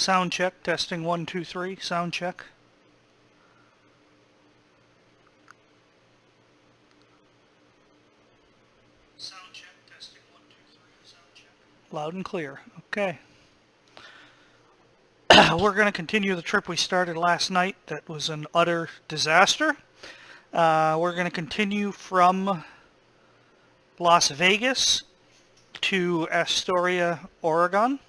Sound check, testing 1, 2, 3, sound check. Sound check, testing 1, 2, 3, sound check. Loud and clear, okay. We're going to continue the trip we started last night that was an utter disaster. We're going to continue from Las Vegas to Astoria, Oregon,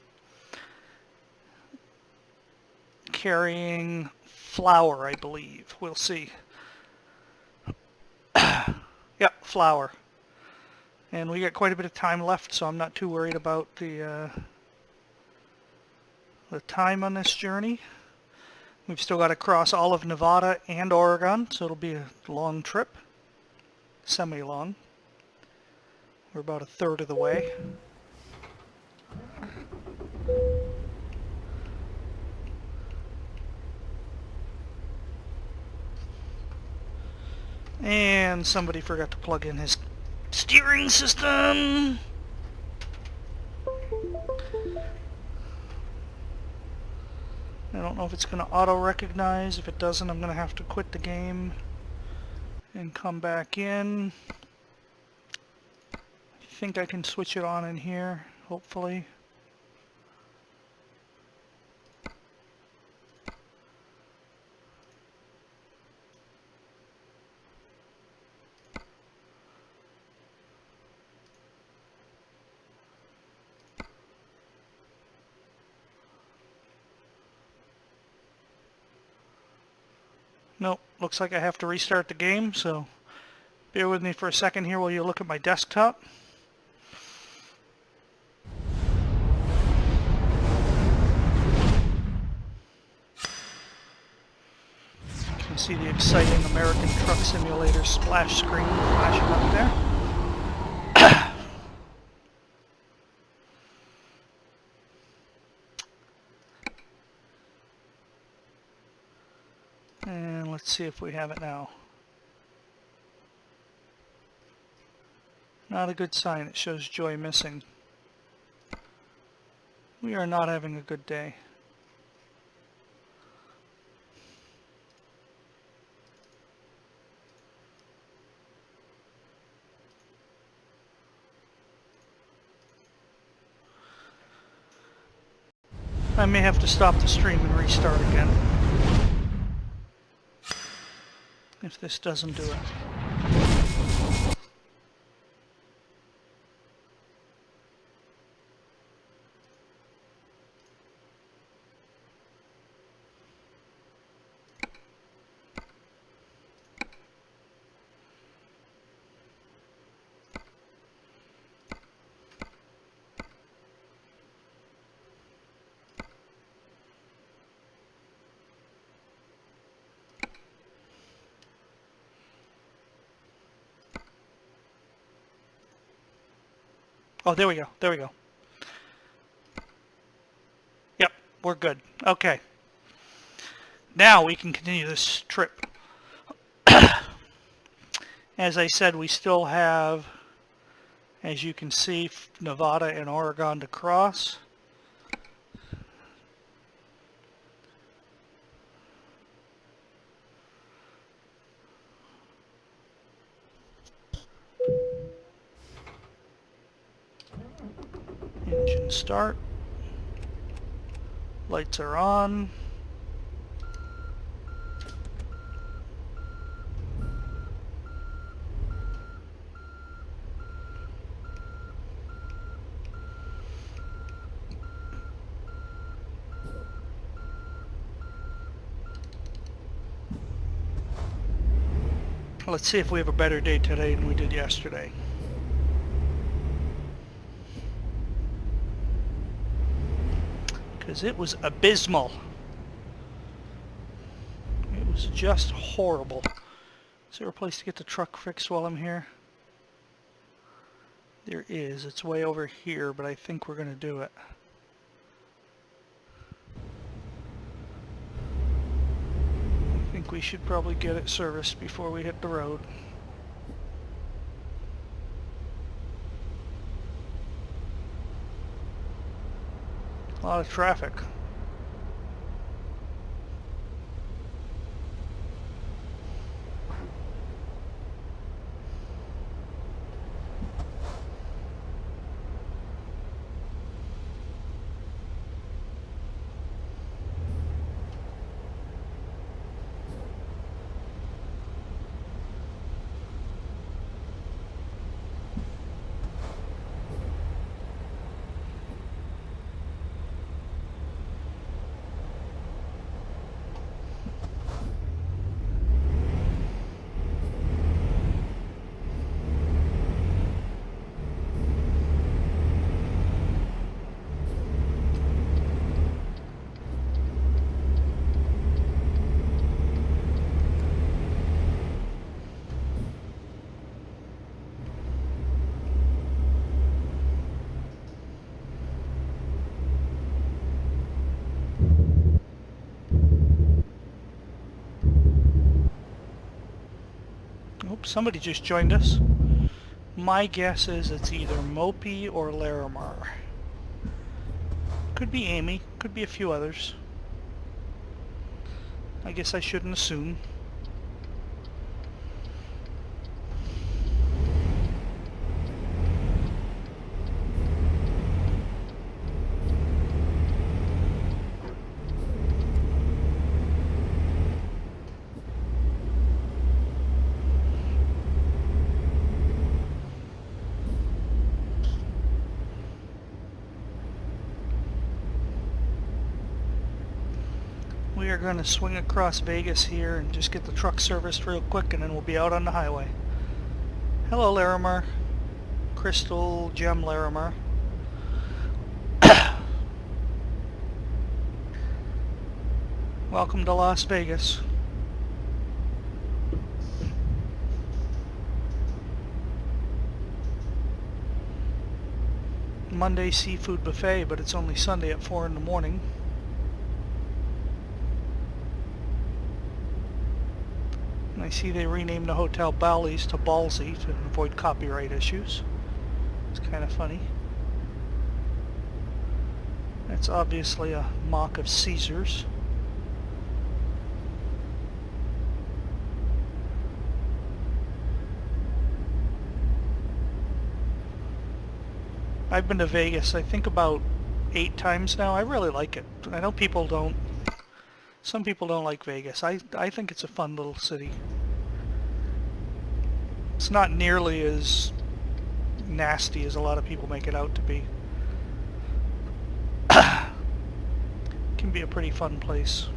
carrying flour, I believe. We'll see. Yep, flour. And we got quite a bit of time left, so I'm not too worried about the time on this journey. We've still got to cross all of Nevada and Oregon, so it'll be a long trip. Semi-long. We're about a third of the way. And somebody forgot to plug in his steering system. I don't know if it's going to auto-recognize. If it doesn't, I'm going to have to quit the game and come back in. I think I can switch it on in here, hopefully. Nope, looks like I have to restart the game, so bear with me for a second here while you look at my desktop. You can see the exciting American Truck Simulator splash screen flashing up there. And let's see if we have it now. Not a good sign. It shows Joy missing. We are not having a good day. I may have to stop the stream and restart again if this doesn't do it. Oh, there we go. There we go. Yep, we're good. Okay. Now we can continue this trip. As I said, we still have, as you can see, Nevada and Oregon to cross. Engine start. Lights are on. Let's see if we have a better day today than we did yesterday. Because it was abysmal. It was just horrible. Is there a place to get the truck fixed while I'm here? There is. It's way over here, but I think we're going to do it. I think we should probably get it serviced before we hit the road. A lot of traffic. somebody just joined us. My guess is it's either Mopey or Larimar. Could be Amy, could be a few others. I guess I shouldn't assume. We are going to swing across Vegas here and just get the truck serviced real quick, and then we'll be out on the highway. Hello, Larimar. Crystal Gem Larimar. Welcome to Las Vegas. Monday seafood buffet, but it's only Sunday at 4 in the morning. I see they renamed the hotel Bally's to Ballsy to avoid copyright issues. It's kind of funny. That's obviously a mock of Caesar's. I've been to Vegas, I think about 8 times now. I really like it. I know people don't. Some people don't like Vegas. I think it's a fun little city. It's not nearly as nasty as a lot of people make it out to be. It can be a pretty fun place.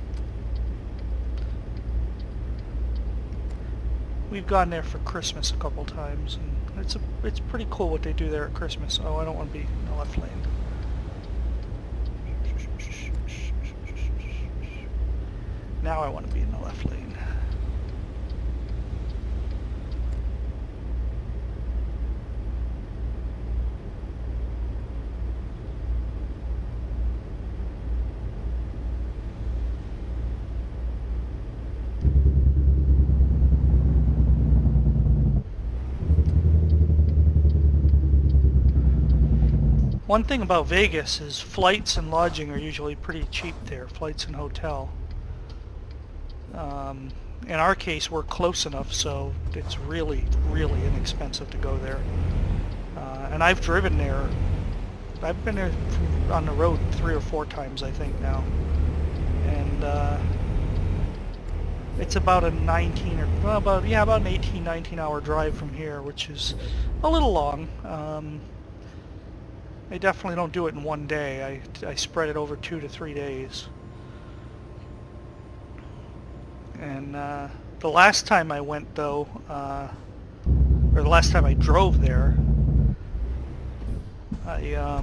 We've gone there for Christmas a couple times, and it's pretty cool what they do there at Christmas. Oh, I don't want to be in the left lane. Now I want to be in the left lane. One thing about Vegas is flights and lodging are usually pretty cheap there, flights and hotel. In our case, we're close enough, so it's really, really inexpensive to go there. And I've driven there. I've been there on the road 3 or 4 times, I think, now. And it's about a 19 or, well, about an 18, 19-hour drive from here, which is a little long. I definitely don't do it in one day. I spread it over 2 to 3 days. And the last time I went, though, or the last time I drove there, I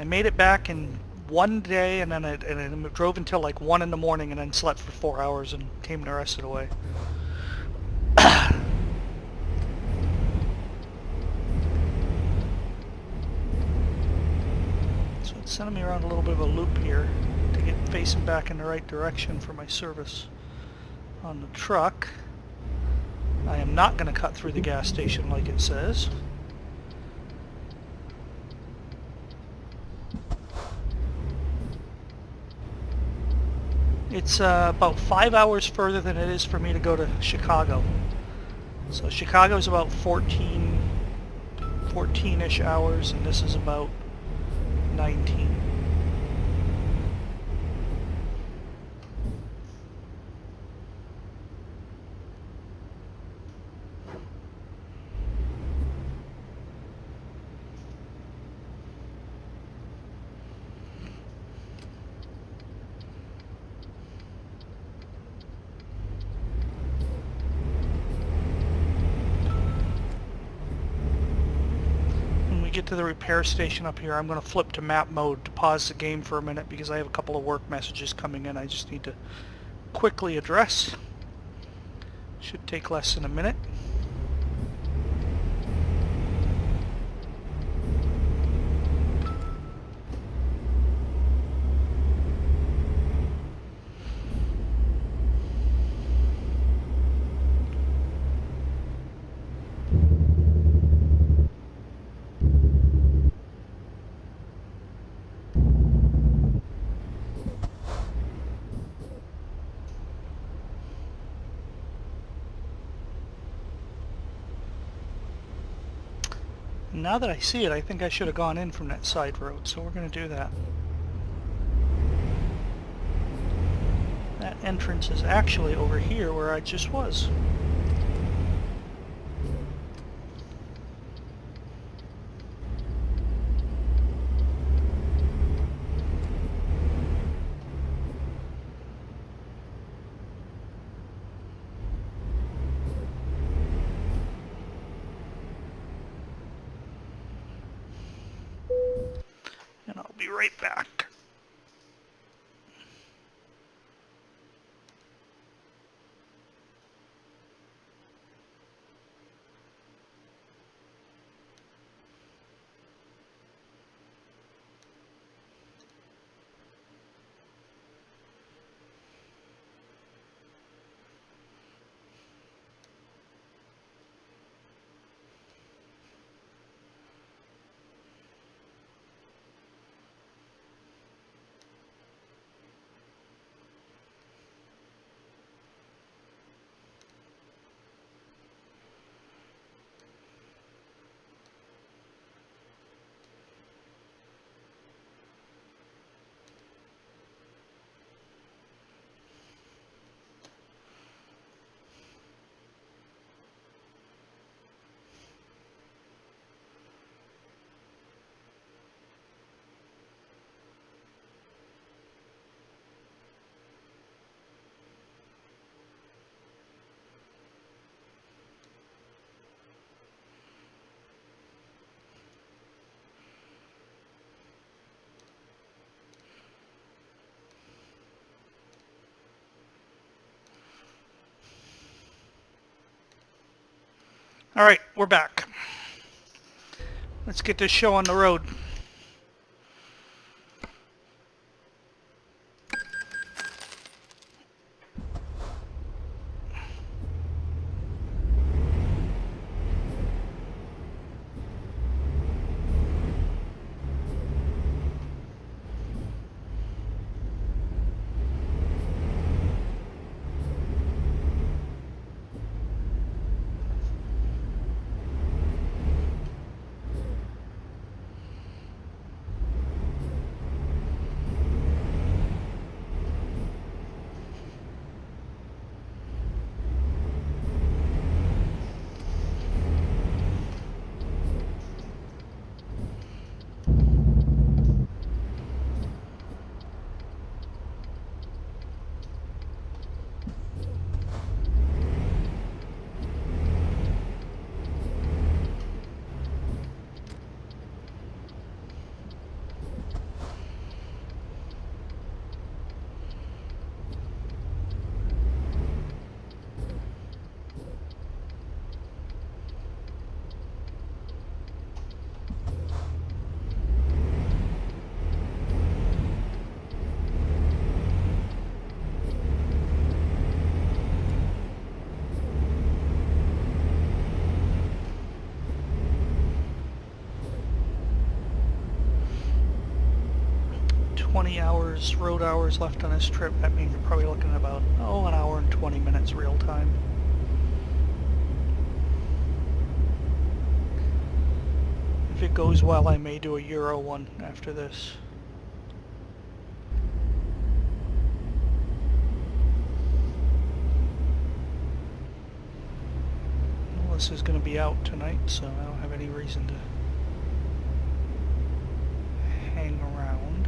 made it back in one day, and then I drove until like 1 in the morning, and then slept for 4 hours and came the rest of the way. So it's sending me around a little bit of a loop here to get facing back in the right direction for my service on the truck. I am not going to cut through the gas station like it says. It's about 5 hours further than it is for me to go to Chicago. So Chicago's about 14-ish hours, and this is about 19. Get to the repair station up here, I'm going to flip to map mode to pause the game for a minute because I have a couple of work messages coming in I just need to quickly address. Should take less than a minute. now that I see it, I think I should have gone in from that side road, so we're going to do that. That entrance is actually over here where I just was. And I'll be right back. Alright, we're back. Let's get this show on the road. Road hours left on this trip. That means you're probably looking at about, an hour and 20 minutes real time. If it goes well, I may do a Euro one after this. Melissa's going to be out tonight, so I don't have any reason to hang around.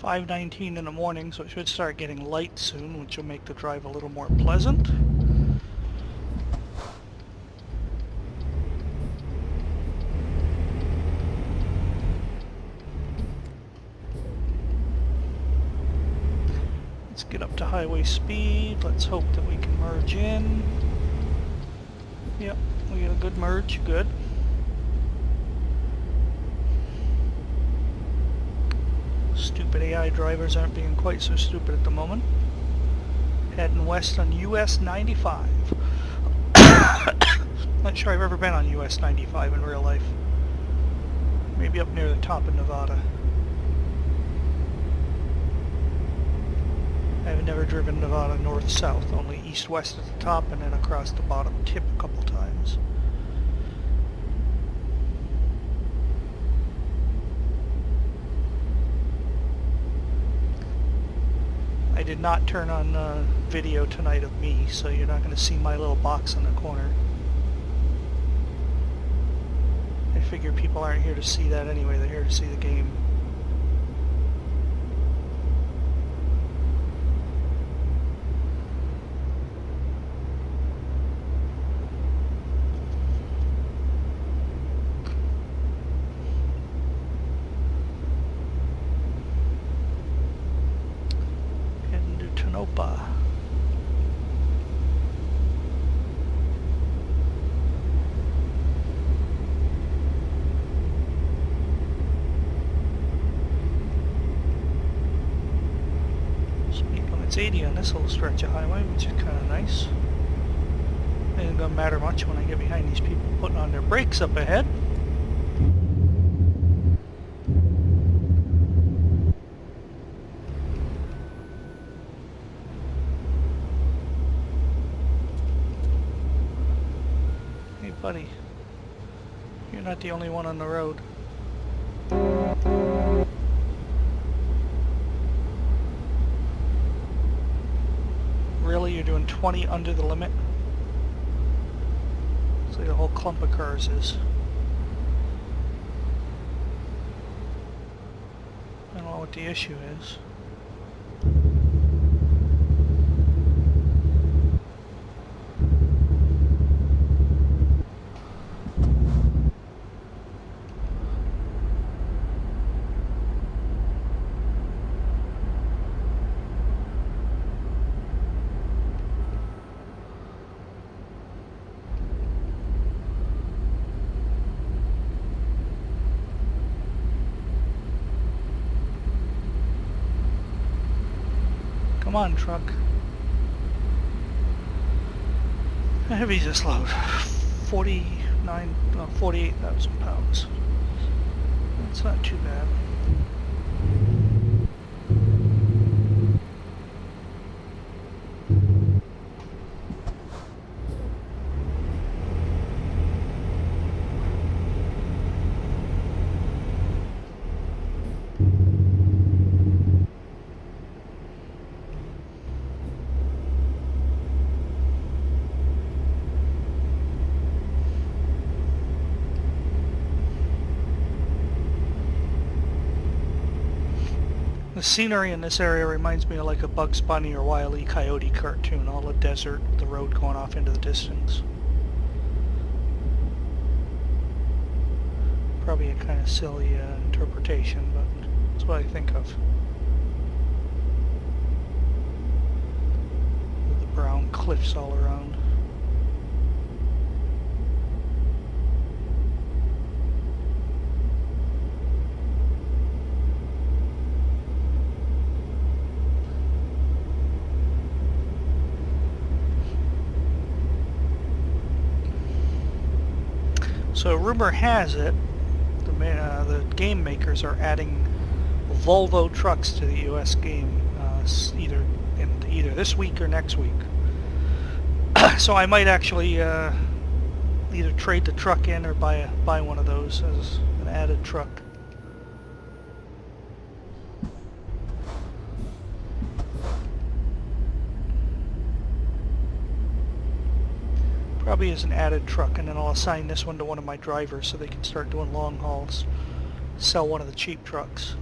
5:19 in the morning, so it should start getting light soon, which will make the drive a little more pleasant. Let's get up to highway speed. Let's hope that we can merge in. Yep, we get a good merge, good. Stupid AI drivers aren't being quite so stupid at the moment. Heading west on US 95. Not sure I've ever been on US 95 in real life. Maybe up near the top of Nevada. I've never driven Nevada north-south, only east-west at the top and then across the bottom tip a couple times. I did not turn on video tonight of me, so you're not going to see my little box in the corner. I figure people aren't here to see that anyway, they're here to see the game. Opa. Speed limit's 80 on this little stretch of highway, which is kind of nice. Ain't gonna matter much when I get behind these people putting on their brakes up ahead. Buddy, you're not the only one on the road. Really? You're doing 20 under the limit? It's like a whole clump of cars is. I don't know what the issue is. Come on, truck. How heavy is this load? 48,000 pounds. That's not too bad. The scenery in this area reminds me of like a Bugs Bunny or Wile E. Coyote cartoon, all the desert, the road going off into the distance. Probably a kind of silly interpretation, but that's what I think of. With the brown cliffs all around. So rumor has it, the game makers are adding Volvo trucks to the U.S. game either this week or next week. So I might actually either trade the truck in or buy one of those as an added truck. Probably as an added truck, and then I'll assign this one to one of my drivers so they can start doing long hauls. Sell one of the cheap trucks.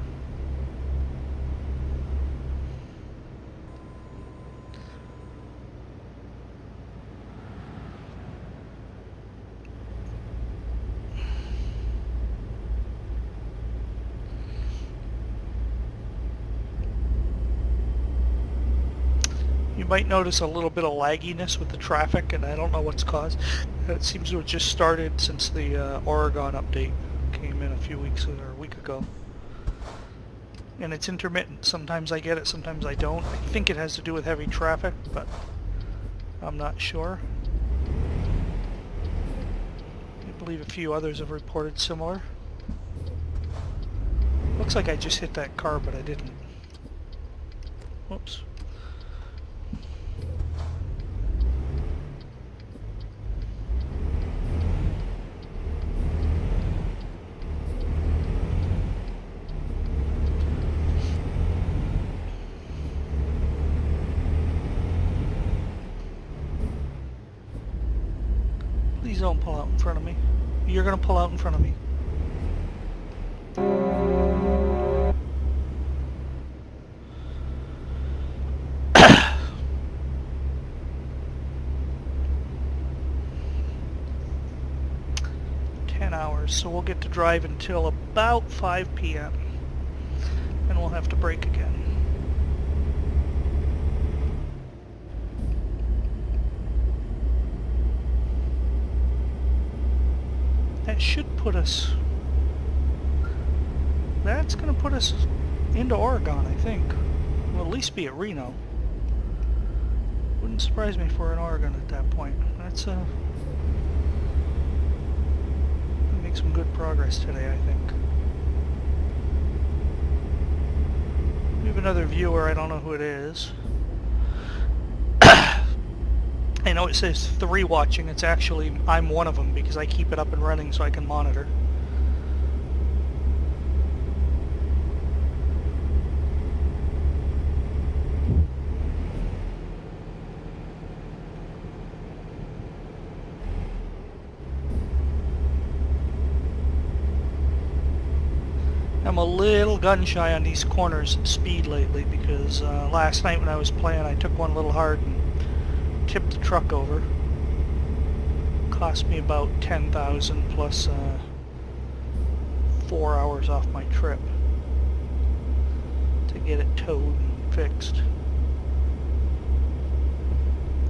You might notice a little bit of lagginess with the traffic, and I don't know what's caused. It seems to have just started since the Oregon update came in a few weeks or a week ago. And it's intermittent. Sometimes I get it, sometimes I don't. I think it has to do with heavy traffic, but I'm not sure. I believe a few others have reported similar. Looks like I just hit that car, but I didn't. Whoops. Please don't pull out in front of me. You're gonna pull out in front of me. 10 hours, so we'll get to drive until about 5 p.m. and we'll have to brake again. That should put us... That's going to put us into Oregon, I think. We'll at least be at Reno. Wouldn't surprise me if we're in Oregon at that point. That's make some good progress today, I think. We have another viewer, I don't know who it is. I know it says 3 watching, it's actually, I'm one of them because I keep it up and running so I can monitor. I'm a little gun shy on these corners and speed lately because last night when I was playing I took one a little hard and tipped the truck over. Cost me about $10,000 plus 4 hours off my trip to get it towed and fixed.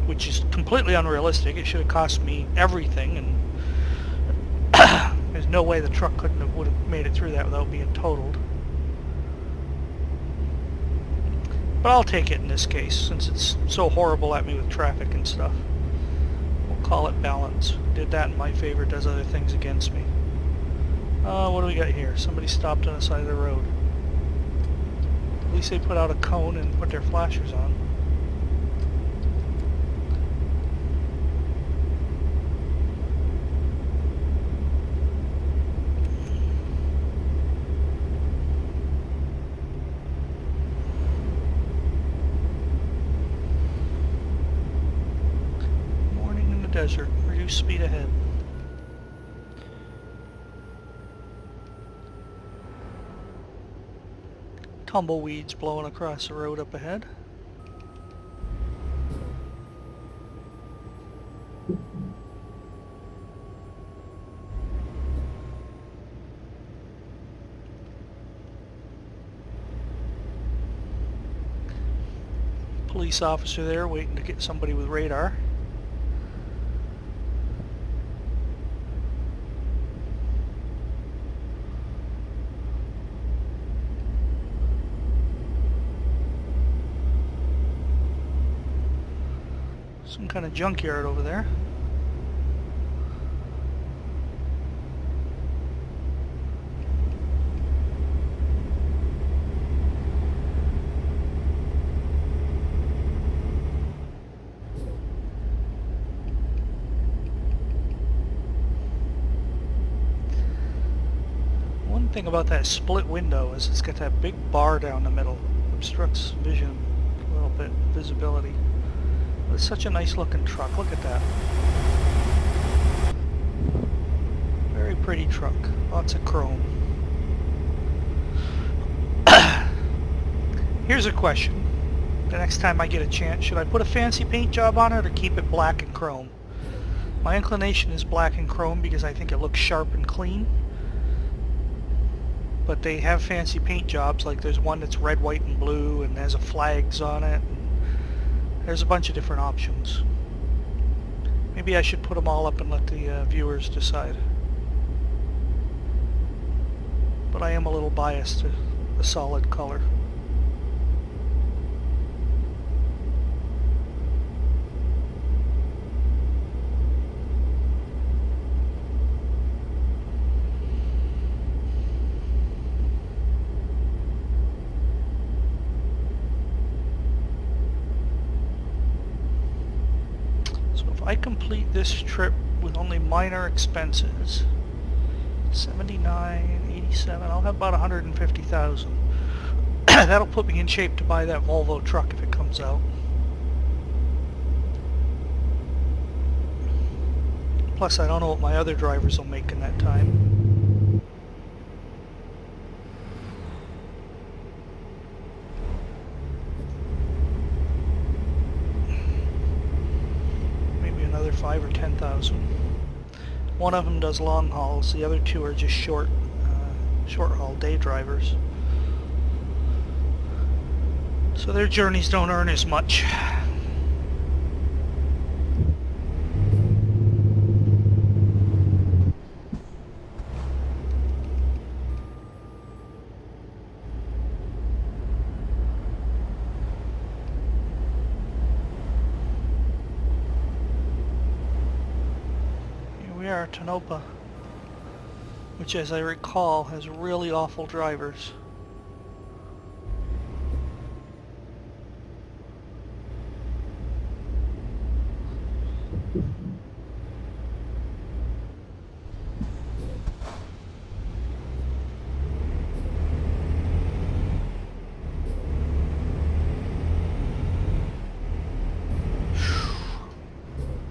Which is completely unrealistic. It should have cost me everything, and there's no way the truck would have made it through that without being totaled. But I'll take it in this case, since it's so horrible at me with traffic and stuff. We'll call it balance. Did that in my favor, does other things against me. What do we got here? Somebody stopped on the side of the road. At least they put out a cone and put their flashers on. Desert. Reduce speed ahead. Tumbleweeds blowing across the road up ahead. Police officer there waiting to get somebody with radar. Some kind of junkyard over there. One thing about that split window is it's got that big bar down the middle. Obstructs vision a little bit, visibility. It's such a nice looking truck. Look at that. Very pretty truck. Lots of chrome. Here's a question. The next time I get a chance, should I put a fancy paint job on it or keep it black and chrome? My inclination is black and chrome because I think it looks sharp and clean. But they have fancy paint jobs, like there's one that's red, white, and blue and has a flags on it. There's a bunch of different options. Maybe I should put them all up and let the viewers decide. But I am a little biased to the solid color. I complete this trip with only minor expenses, 79, 87, I'll have about 150,000. That'll put me in shape to buy that Volvo truck if it comes out. Plus I don't know what my other drivers will make in that time. Another 5 or 10,000. One of them does long hauls, the other two are just short haul day drivers. So their journeys don't earn as much. Tonopah, which as I recall has really awful drivers.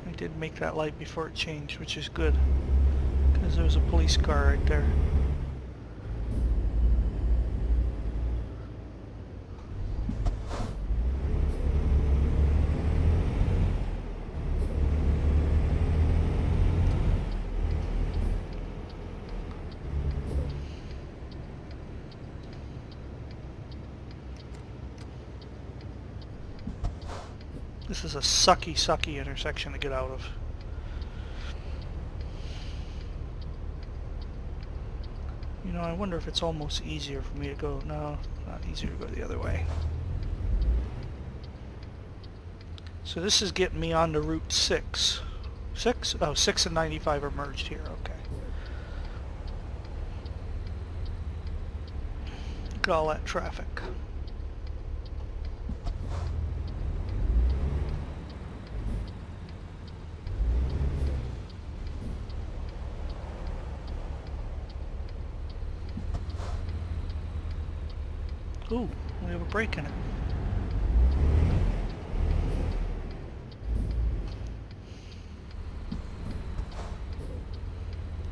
I did make that light before it changed, which is good. Because there was a police car right there. This is a sucky intersection to get out of. You know, I wonder if it's almost easier for me to go... No, not easier to go the other way. So this is getting me onto Route 6. 6? Oh, 6 and 95 are merged here, okay. Look at all that traffic. Ooh, we have a break in it.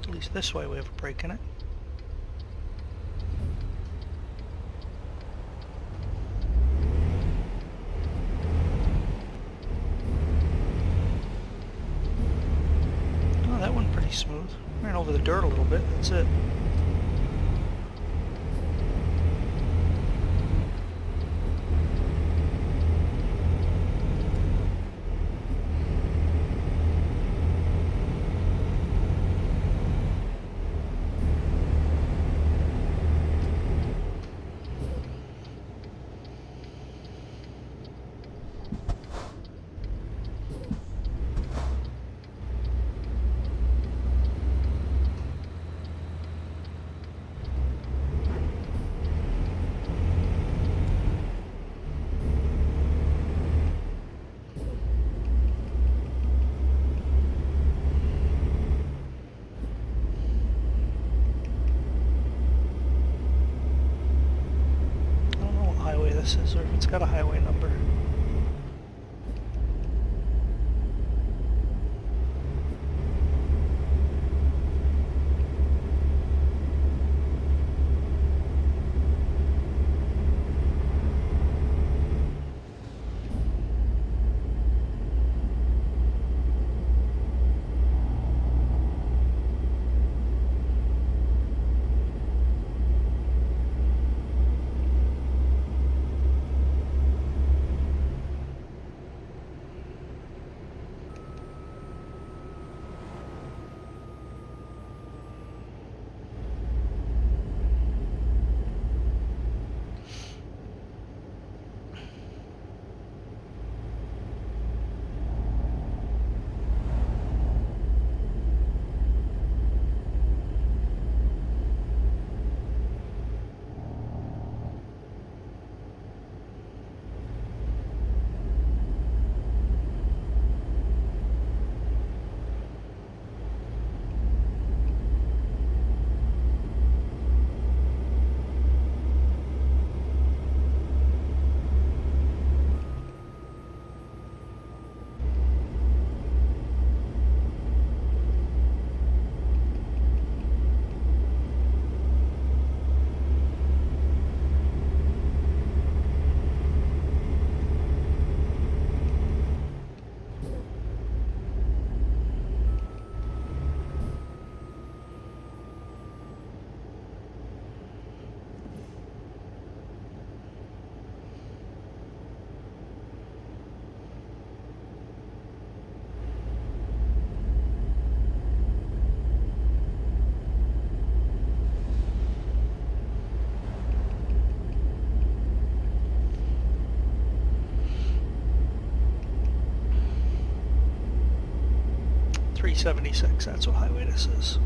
At least this way we have a break in it. Oh, that went pretty smooth. Ran over the dirt a little bit, that's it. This is, or if it's got a highway number. 376, that's what highway this is.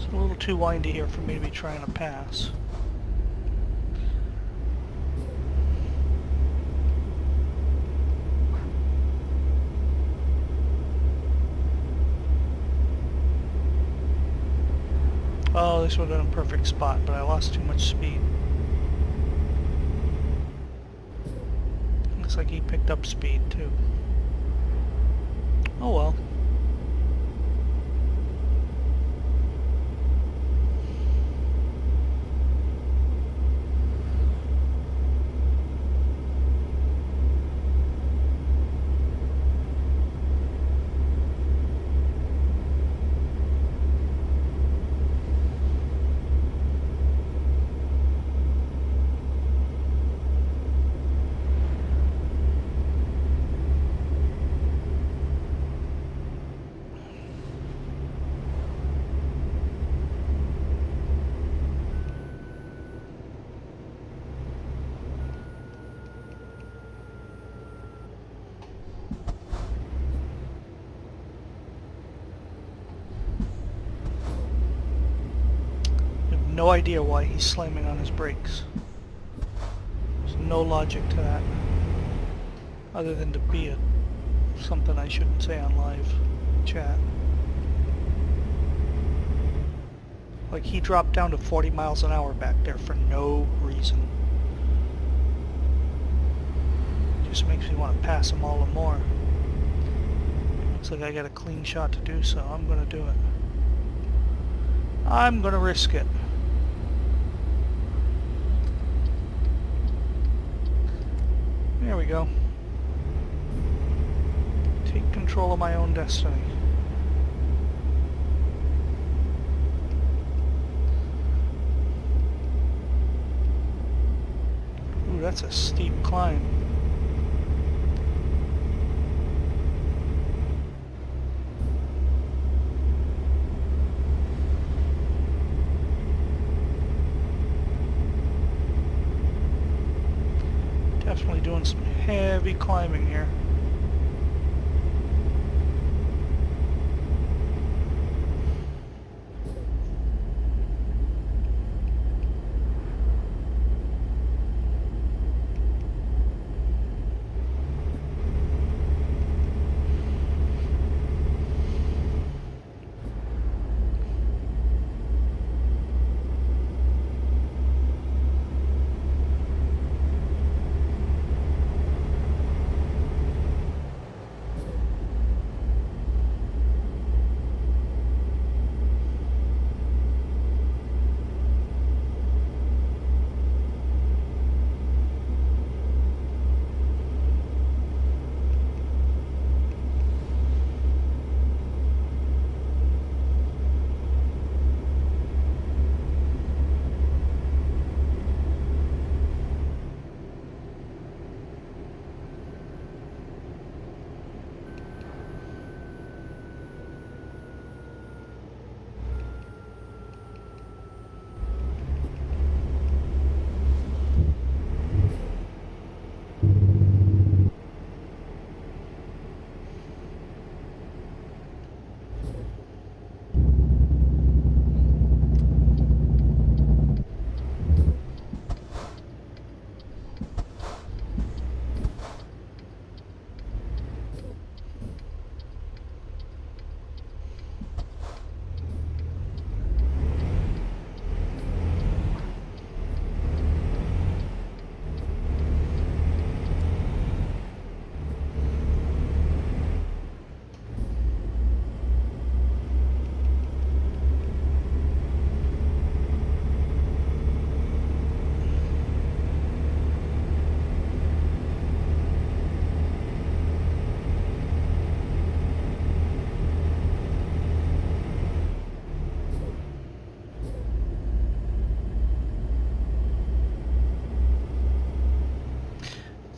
A little too windy here for me to be trying to pass. Oh, this would have been a perfect spot, but I lost too much speed. Looks like he picked up speed too. Oh well. No idea why he's slamming on his brakes. There's no logic to that, other than to be something I shouldn't say on live chat. Like, he dropped down to 40 miles an hour back there for no reason. Just makes me want to pass him all the more. Looks like I got a clean shot to do so. I'm gonna do it. I'm gonna risk it. There we go. Take control of my own destiny. Ooh, that's a steep climb. Definitely doing some heavy climbing here.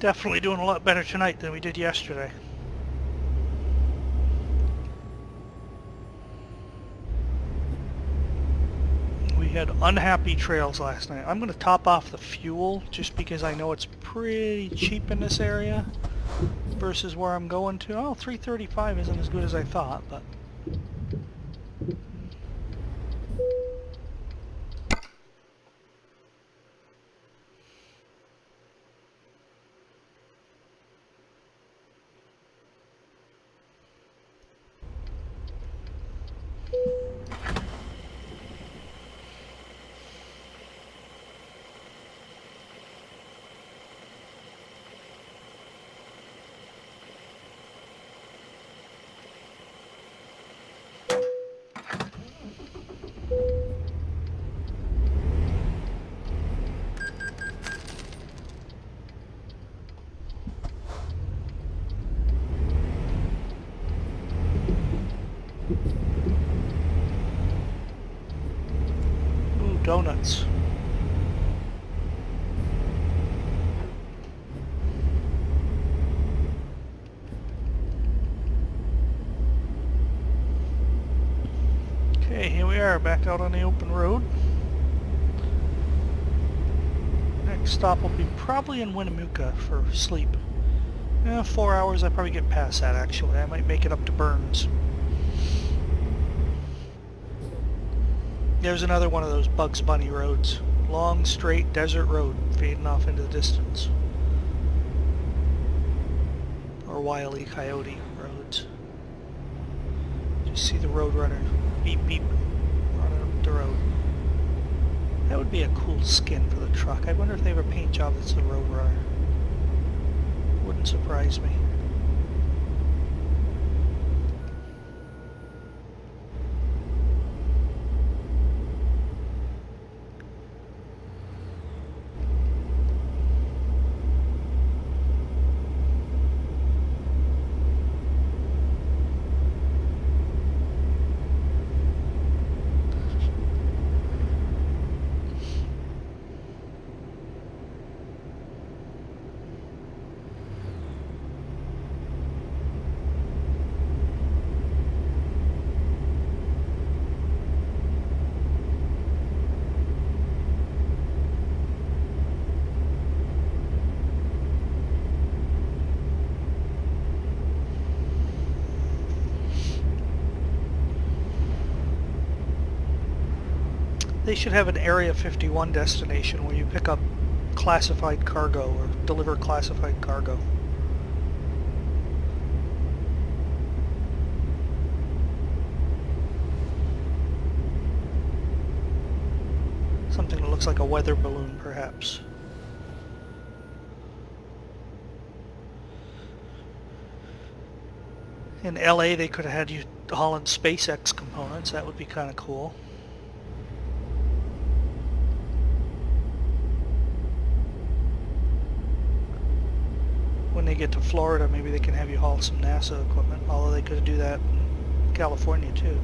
Definitely doing a lot better tonight than we did yesterday. We had unhappy trails last night. I'm going to top off the fuel just because I know it's pretty cheap in this area versus where I'm going to. Oh, 335 isn't as good as I thought, but... Ooh, donuts. Okay, here we are, back out on the open road. Next stop will be probably in Winnemucca for sleep. 4 hours, I probably get past that actually. I might make it up to Burns. There's another one of those Bugs Bunny roads. Long, straight desert road fading off into the distance. Or Wile E. Coyote roads. Just see the roadrunner beep beep running up the road. That would be a cool skin for the truck. I wonder if they have a paint job that's the roadrunner. Wouldn't surprise me. They should have an Area 51 destination where you pick up classified cargo or deliver classified cargo. Something that looks like a weather balloon, perhaps. In LA, they could have had you hauling SpaceX components. That would be kind of cool. When they get to Florida, maybe they can have you haul some NASA equipment, although they could do that in California too.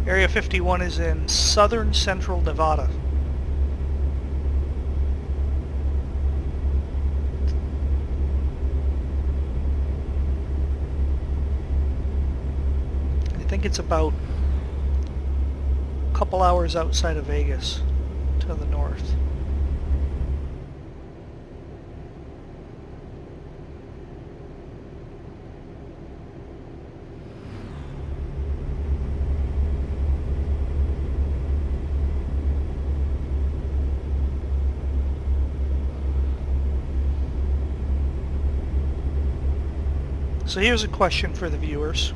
Area 51 is in southern central Nevada. I think it's about a couple hours outside of Vegas to the north. So here's a question for the viewers.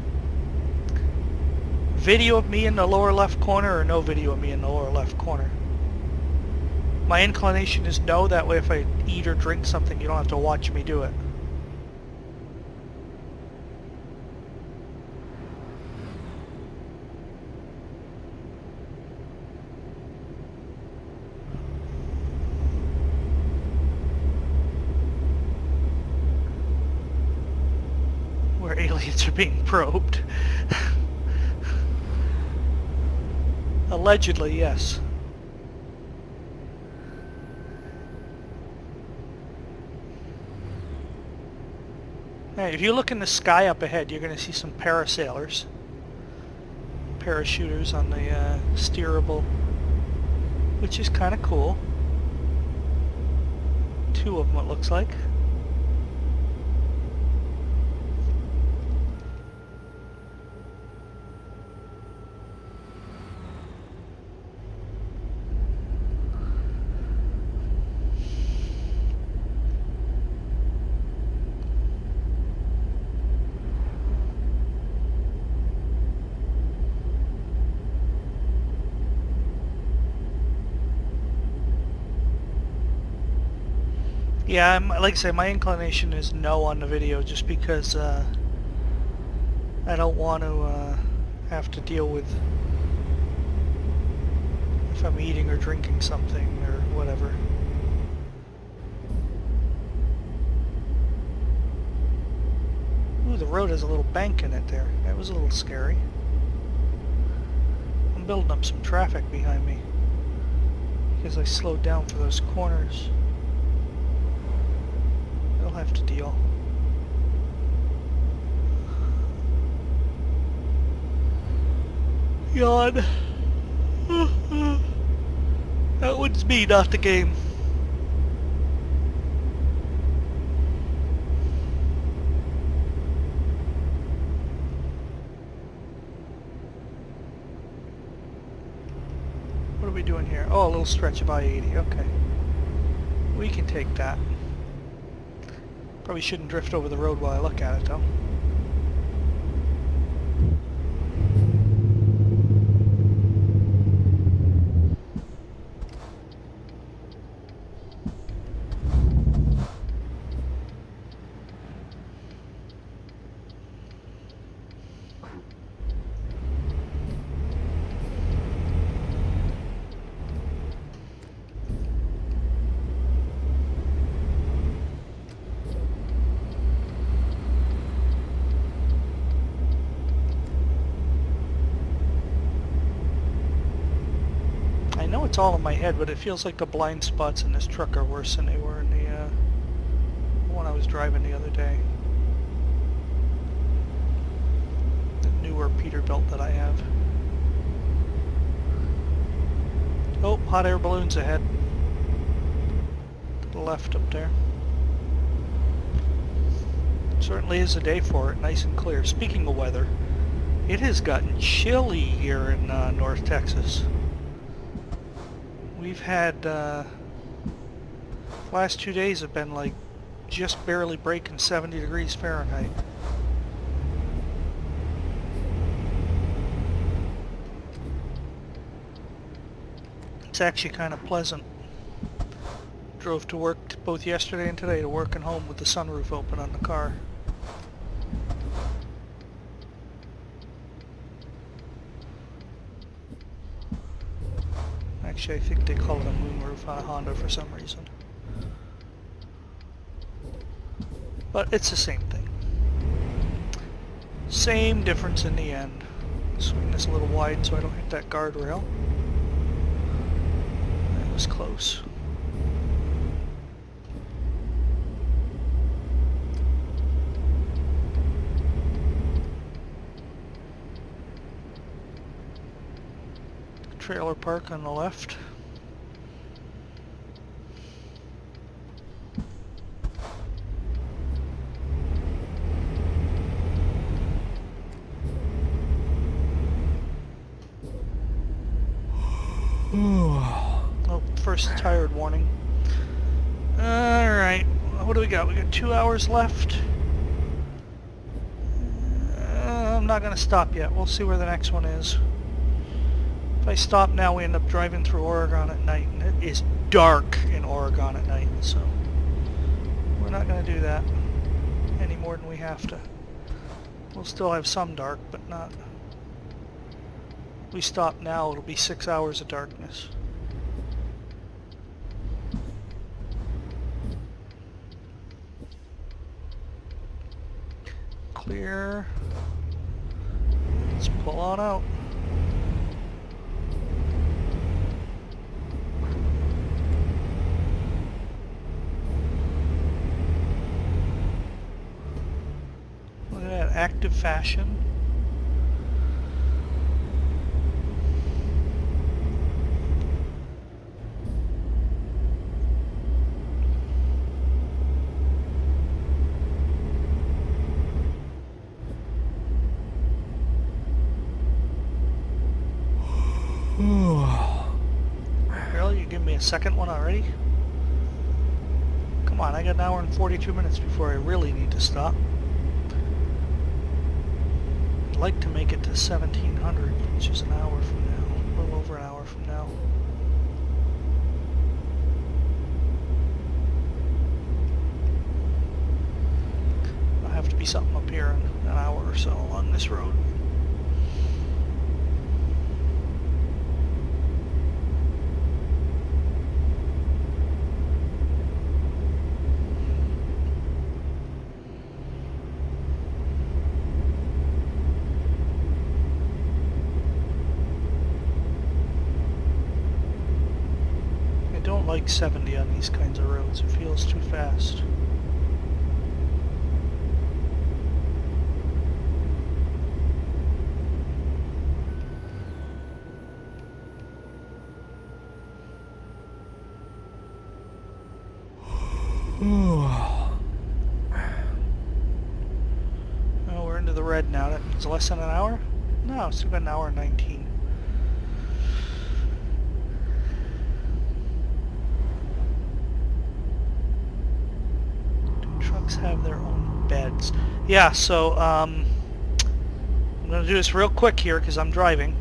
Video of me in the lower left corner or no video of me in the lower left corner? My inclination is no, that way if I eat or drink something you don't have to watch me do it. Where aliens are being probed. Allegedly, yes. Hey, if you look in the sky up ahead, you're going to see some parasailers, parachuters on the steerable, which is kind of cool. 2 of them, it looks like. Yeah, like I say, my inclination is no on the video just because I don't want to have to deal with if I'm eating or drinking something or whatever. Ooh, the road has a little bank in it there. That was a little scary. I'm building up some traffic behind me because I slowed down for those corners. They'll have to deal. Yawn. That one's me, not the game. What are we doing here? Oh, a little stretch of I-80. Okay. We can take that. Probably shouldn't drift over the road while I look at it, though. I know it's all in my head, but it feels like the blind spots in this truck are worse than they were in the one I was driving the other day. The newer Peterbilt that I have. Oh, hot air balloons ahead. To the left up there. Certainly is a day for it, nice and clear. Speaking of weather, it has gotten chilly here in North Texas. We've had, last 2 days have been like just barely breaking 70 degrees Fahrenheit. It's actually kind of pleasant. Drove to work both yesterday and today to work and home with the sunroof open on the car. Actually, I think they call it a moonroof on a Honda for some reason. But it's the same thing. Same difference in the end. Swing this a little wide so I don't hit that guardrail. That was close. Trailer park on the left. Oh, first tired warning. Alright, what do we got? We got 2 hours left. I'm not going to stop yet. We'll see where the next one is. If I stop now, we end up driving through Oregon at night, and it is dark in Oregon at night, so we're not going to do that any more than we have to. We'll still have some dark, but not. If we stop now, it'll be 6 hours of darkness. Clear. Let's pull on out. active fashion. Really? You give me a second one already? Come on, I got an hour and 42 minutes before I really need to stop. I'd like to make it to 1700, which is an hour from now. A little over an hour from now. I'll have to be something up here in an hour or so along this road. Like 70 on these kinds of roads. It feels too fast. Oh, we're into the red now. That means less than an hour? No, it's still got an hour and 19. Have their own beds. Yeah, so I'm going to do this real quick here because I'm driving.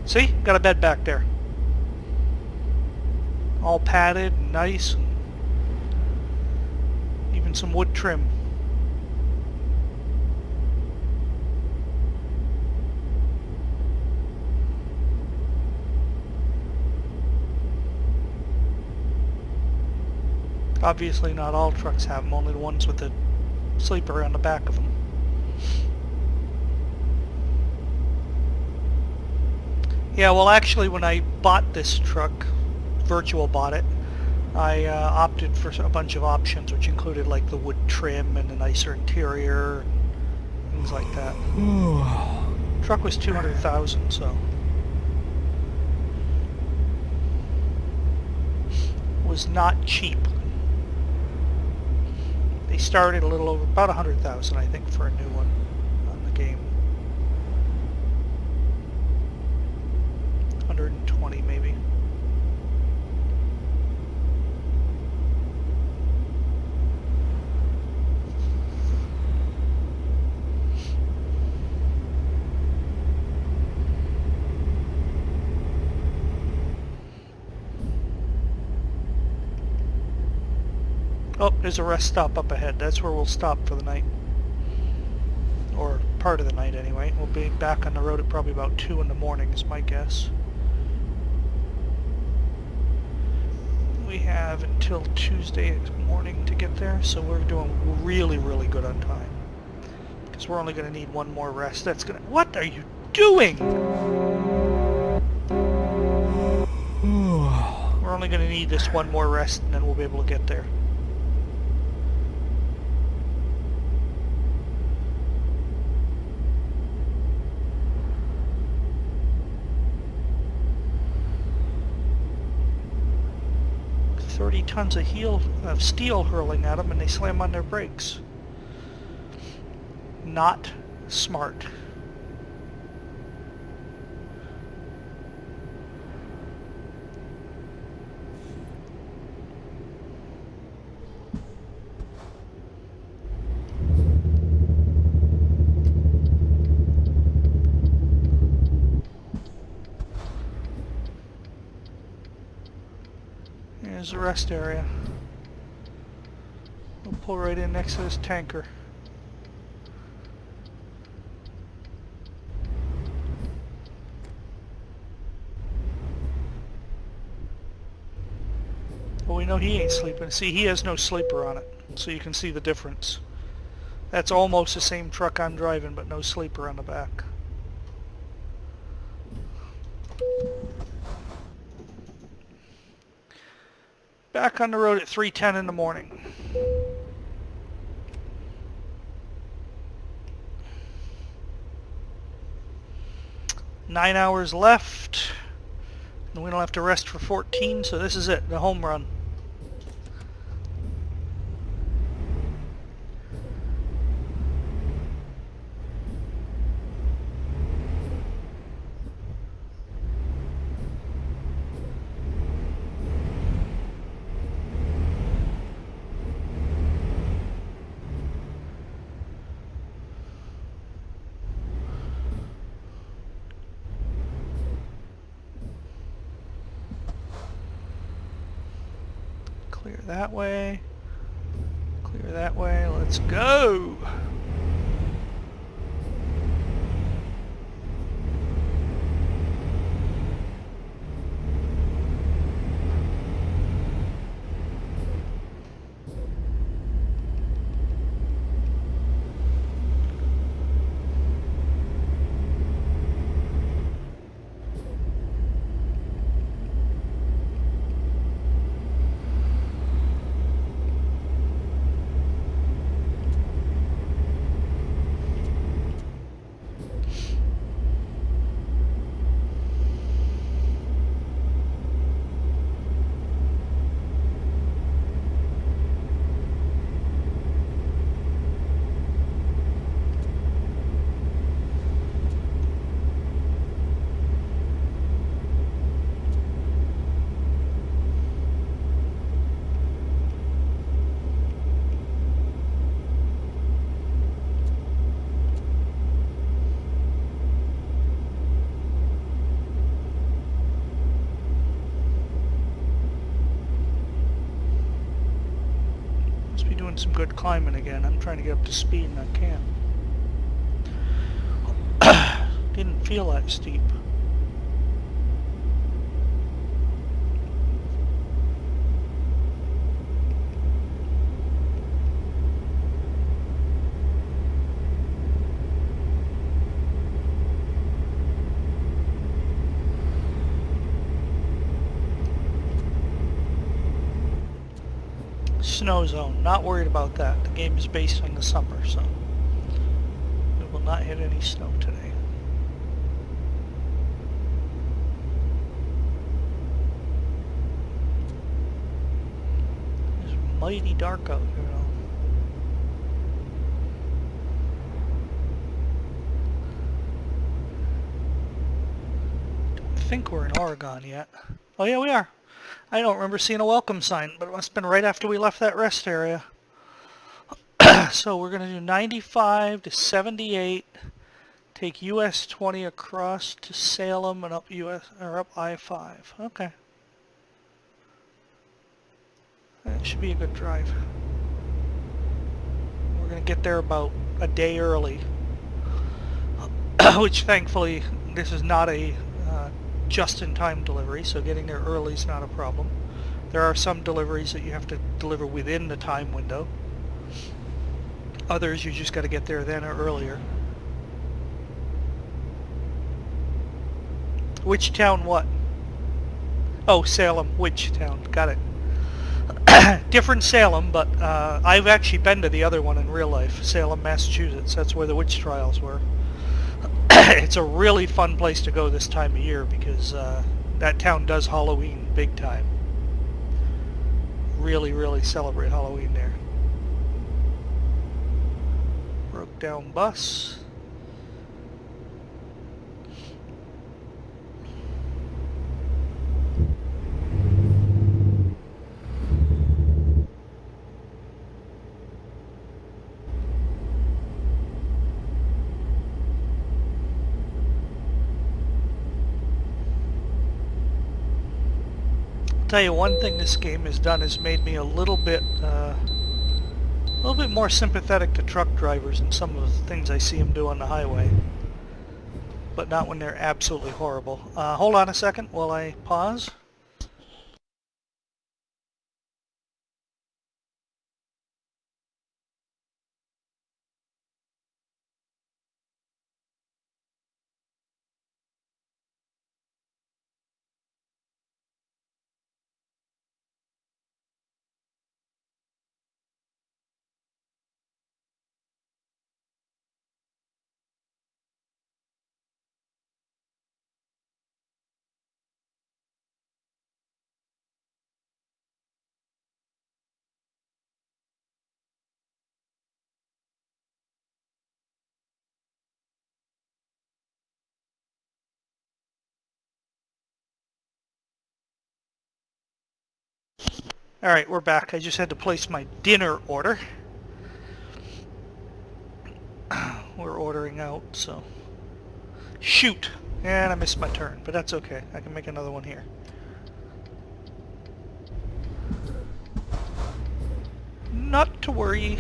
See? Got a bed back there. All padded and nice. And even some wood trim. Obviously not all trucks have them, only the ones with the sleeper on the back of them. Yeah, well actually when I bought this truck, Virtual bought it, I opted for a bunch of options which included like the wood trim and a nicer interior, and things like that. Truck was $200,000, so it was not cheap. They started a little over, about 100,000 I think for a new one on the game. 120 maybe. Oh, there's a rest stop up ahead. That's where we'll stop for the night. Or part of the night anyway. We'll be back on the road at probably about 2 in the morning is my guess. We have until Tuesday morning to get there, so we're doing really, really good on time. Because we're only going to need one more rest. That's going to... What are you doing? We're only going to need this one more rest and then we'll be able to get there. Tons of steel hurling at them and they slam on their brakes. Not smart. There's the rest area. We'll pull right in next to this tanker. Well, we know he ain't sleeping. See, he has no sleeper on it, so you can see the difference. That's almost the same truck I'm driving, but no sleeper on the back. Back on the road at 3:10 in the morning. 9 hours left. And we don't have to rest for 14, so this is it, the home run. Clear that way. Clear that way. Let's go! Doing some good climbing again. I'm trying to get up to speed and I can't. Didn't feel that steep. Snow zone. Not worried about that. The game is based on the summer, so we will not hit any snow today. It's mighty dark out here now. Don't think we're in Oregon yet. Oh yeah, we are. I don't remember seeing a welcome sign, but it must have been right after we left that rest area. So we're going to do 95 to 78, take US 20 across to Salem and up up I-5. Okay. That should be a good drive. We're going to get there about a day early, which thankfully this is not a just-in-time delivery, so getting there early is not a problem. There are some deliveries that you have to deliver within the time window. Others you just got to get there then or earlier. Which town what? Oh, Salem. Which town? Got it. Different Salem, but I've actually been to the other one in real life. Salem, Massachusetts. That's where the witch trials were. It's a really fun place to go this time of year because that town does Halloween big time. Really, really celebrate Halloween there. Broke down bus. Tell you one thing this game has done is made me a little bit more sympathetic to truck drivers and some of the things I see them do on the highway, but not when they're absolutely horrible. Hold on a second while I pause. Alright, we're back. I just had to place my dinner order. We're ordering out, so... Shoot! And I missed my turn, but that's okay. I can make another one here. Not to worry.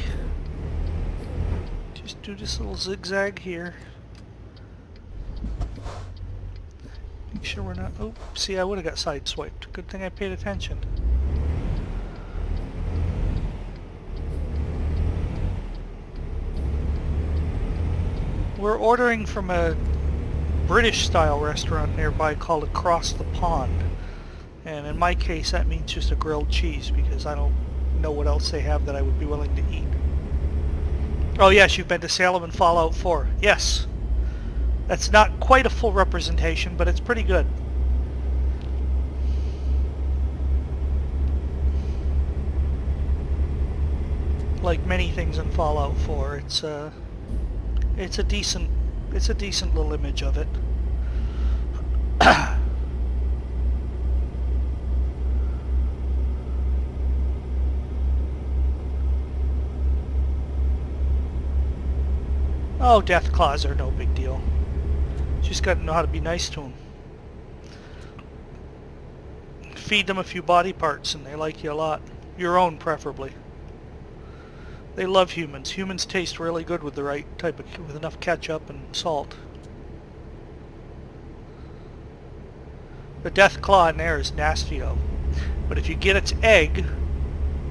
Just do this little zigzag here. Make sure we're not... Oh, see, I would have got sideswiped. Good thing I paid attention. We're ordering from a British-style restaurant nearby called Across the Pond. And in my case, that means just a grilled cheese, because I don't know what else they have that I would be willing to eat. Oh yes, you've been to Salem and Fallout 4. Yes. That's not quite a full representation, but it's pretty good. Like many things in Fallout 4, it's a decent little image of it. Oh, death claws are no big deal. Just gotta know how to be nice to them. Feed them a few body parts and they like you a lot. Your own, preferably. They love humans. Humans taste really good with the right type of, with enough ketchup and salt. The death claw in there is nasty though. But if you get its egg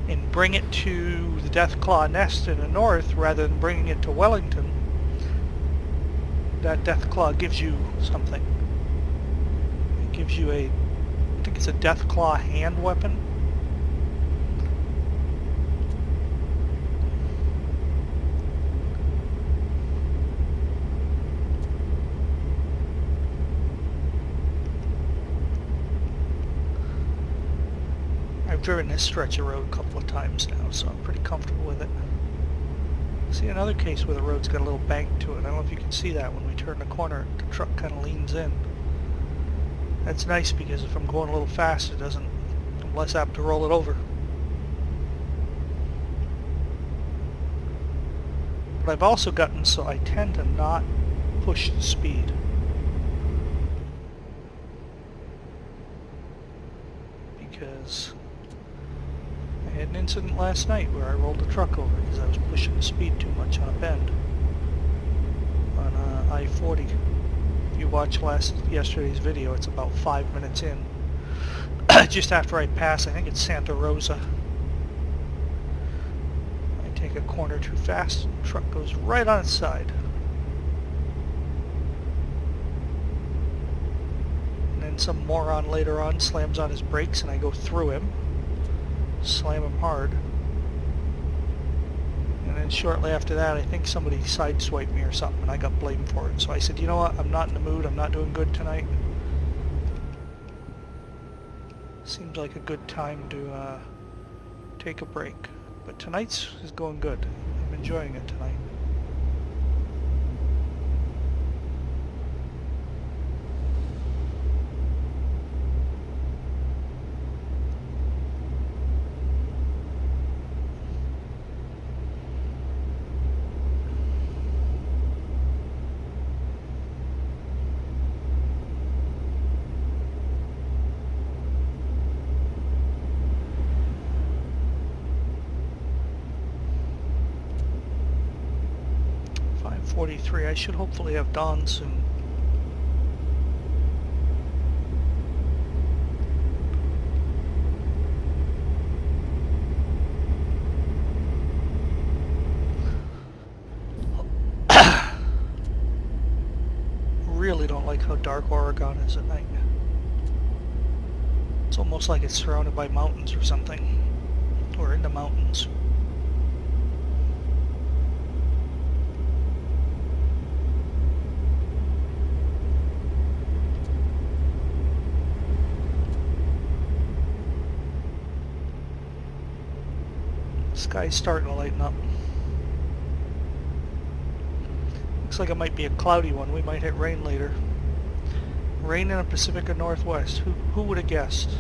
and bring it to the death claw nest in the north rather than bringing it to Wellington, that death claw gives you something. It gives you a, I think it's a death claw hand weapon. I've driven this stretch of road a couple of times now, so I'm pretty comfortable with it. See another case where the road's got a little bank to it. I don't know if you can see that when we turn the corner, the truck kind of leans in. That's nice because if I'm going a little fast, it doesn't, I'm less apt to roll it over. But I've also gotten so I tend to not push the speed. Because I had an incident last night where I rolled the truck over because I was pushing the speed too much on a bend on I-40. If you watched yesterday's video, it's about 5 minutes in. Just after I pass, I think it's Santa Rosa. I take a corner too fast and the truck goes right on its side. And then some moron later on slams on his brakes and I go through him. Slam him hard. And then shortly after that, I think somebody sideswiped me or something, and I got blamed for it. So I said, you know what, I'm not in the mood, I'm not doing good tonight. Seems like a good time to take a break. But tonight's is going good. I'm enjoying it tonight. I should hopefully have dawn soon. Really don't like how dark Oregon is at night. It's almost like it's surrounded by mountains or something. Or in the mountains. Sky's starting to lighten up. Looks like it might be a cloudy one. We might hit rain later. Rain in the Pacific Northwest. Who would have guessed?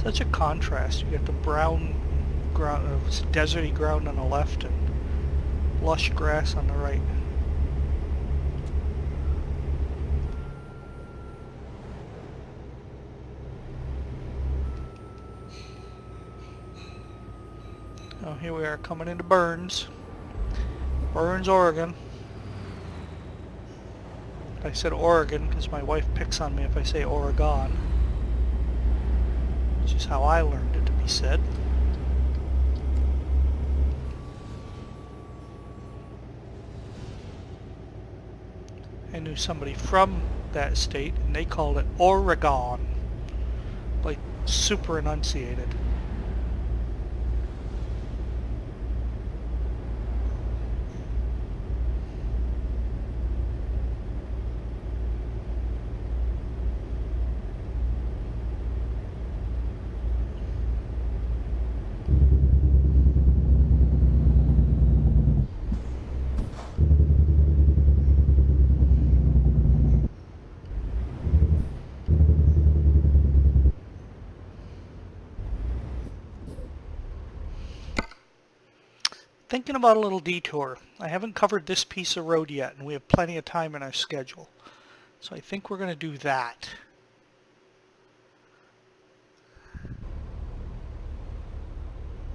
Such a contrast. You get the brown ground, deserty ground on the left and lush grass on the right. Oh, here we are coming into Burns, Oregon. I said Oregon because my wife picks on me if I say Oregon, which is how I learned it to be said. I knew somebody from that state and they called it Oregon, like super enunciated. Thinking about a little detour. I haven't covered this piece of road yet, and we have plenty of time in our schedule. So I think we're going to do that.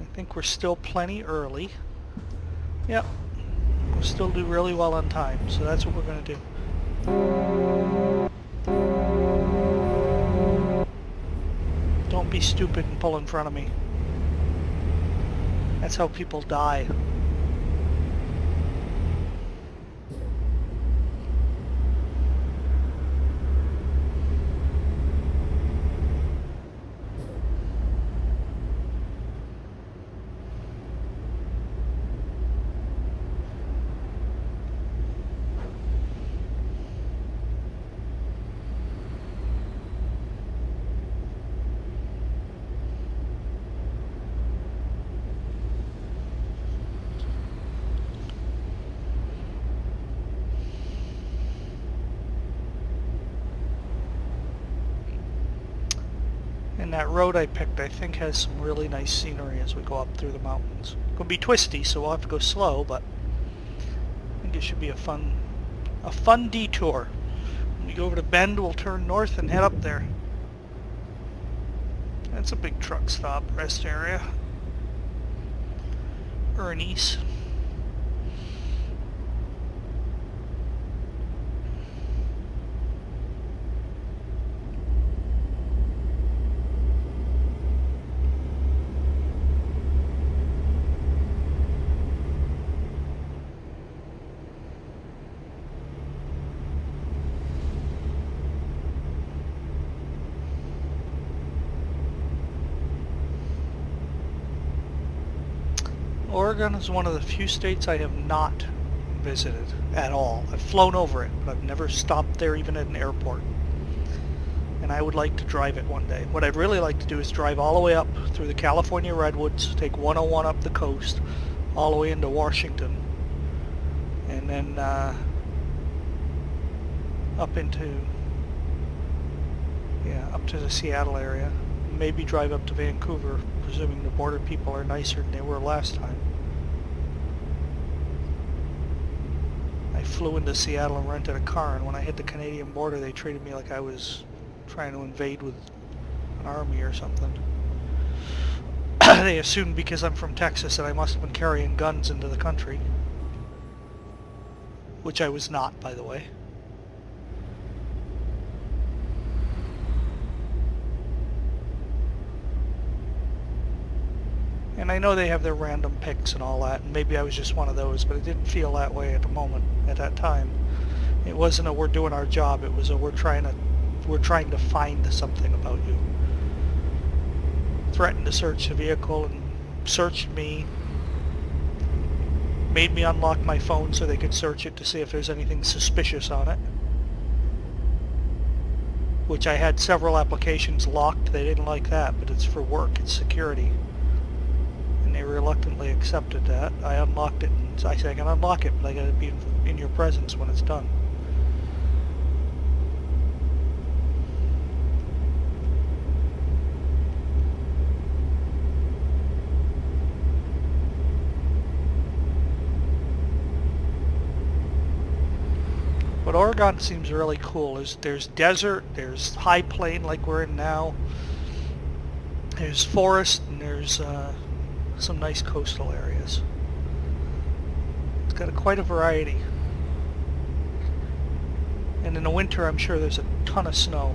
I think we're still plenty early. Yep. We'll still do really well on time, so that's what we're going to do. Don't be stupid and pull in front of me. That's how people die. And that road I picked, I think, has some really nice scenery as we go up through the mountains. It's gonna be twisty, so we'll have to go slow, but I think it should be a fun detour. When we go over to Bend, we'll turn north and head up there. That's a big truck stop, rest area. Ernie's. Oregon is one of the few states I have not visited at all. I've flown over it, but I've never stopped there even at an airport. And I would like to drive it one day. What I'd really like to do is drive all the way up through the California redwoods, take 101 up the coast, all the way into Washington, and then up to the Seattle area. Maybe drive up to Vancouver, presuming the border people are nicer than they were last time. I flew into Seattle and rented a car, and when I hit the Canadian border, they treated me like I was trying to invade with an army or something. They assumed because I'm from Texas that I must have been carrying guns into the country. Which I was not, by the way. And I know they have their random picks and all that, and maybe I was just one of those, but it didn't feel that way at the moment, at that time. It wasn't a we're doing our job, it was a we're trying to find something about you. Threatened to search the vehicle and searched me. Made me unlock my phone so they could search it to see if there's anything suspicious on it. Which I had several applications locked, they didn't like that, but it's for work, it's security. They reluctantly accepted that. I unlocked it, and I said I can unlock it, but I gotta be in your presence when it's done. But Oregon seems really cool. There's desert, there's high plain like we're in now, there's forest, and there's some nice coastal areas. It's got quite a variety. And in the winter, I'm sure there's a ton of snow,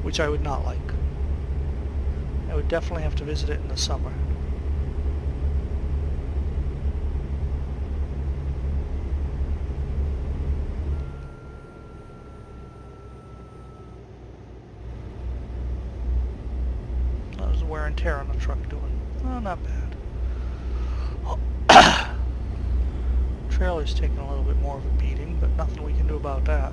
which I would not like. I would definitely have to visit it in the summer. How's the wear and tear on the truck doing? Oh, not bad. Trailer's taking a little bit more of a beating, but nothing we can do about that.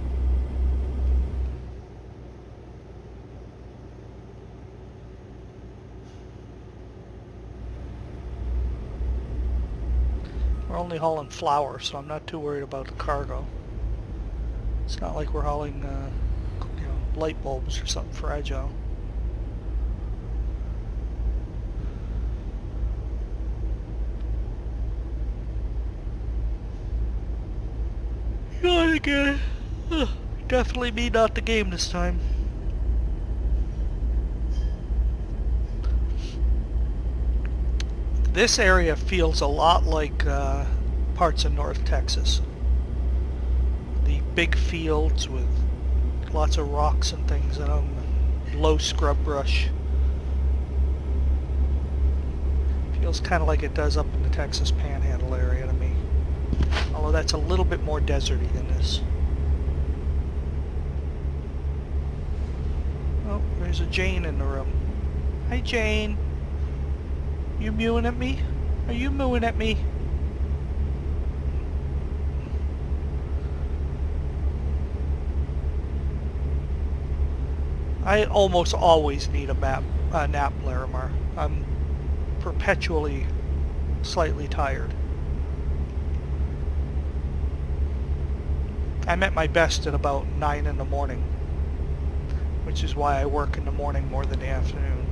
We're only hauling flour, so I'm not too worried about the cargo. It's not like we're hauling light bulbs or something fragile. Not again. Definitely me, not the game this time. This area feels a lot like parts of North Texas. The big fields with lots of rocks and things in them, low scrub brush. Feels kind of like it does up in the Texas Panhandle area to me. Although that's a little bit more deserty than this. Oh, there's a Jane in the room. Hi, Jane. You mewing at me? Are you mooing at me? I almost always need a nap, Larimar. I'm perpetually slightly tired. I'm at my best at about 9 in the morning, which is why I work in the morning more than the afternoon.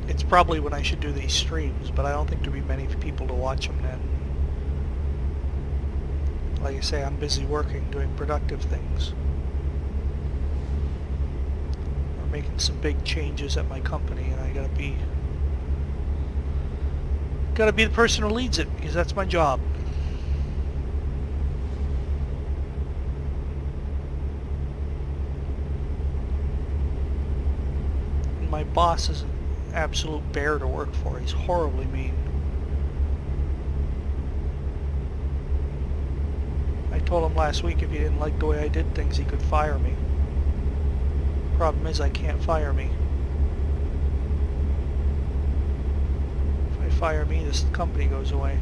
It's probably when I should do these streams, but I don't think there'll be many people to watch them then. Like I say, I'm busy working, doing productive things. We're making some big changes at my company, and I gotta be the person who leads it, because that's my job. And my boss is an absolute bear to work for. He's horribly mean. I told him last week if he didn't like the way I did things, he could fire me. Problem is, I can't fire me. Fire me, this company goes away.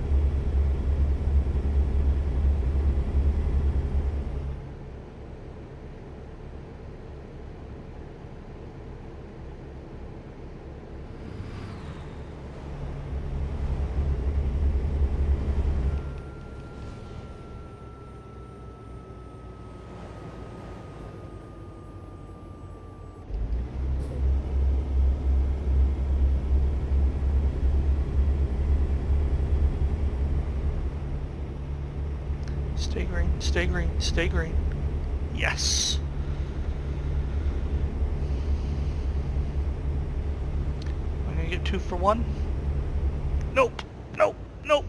Stay green, stay green, stay green. Yes! I'm gonna get 2 for 1. Nope, nope, nope.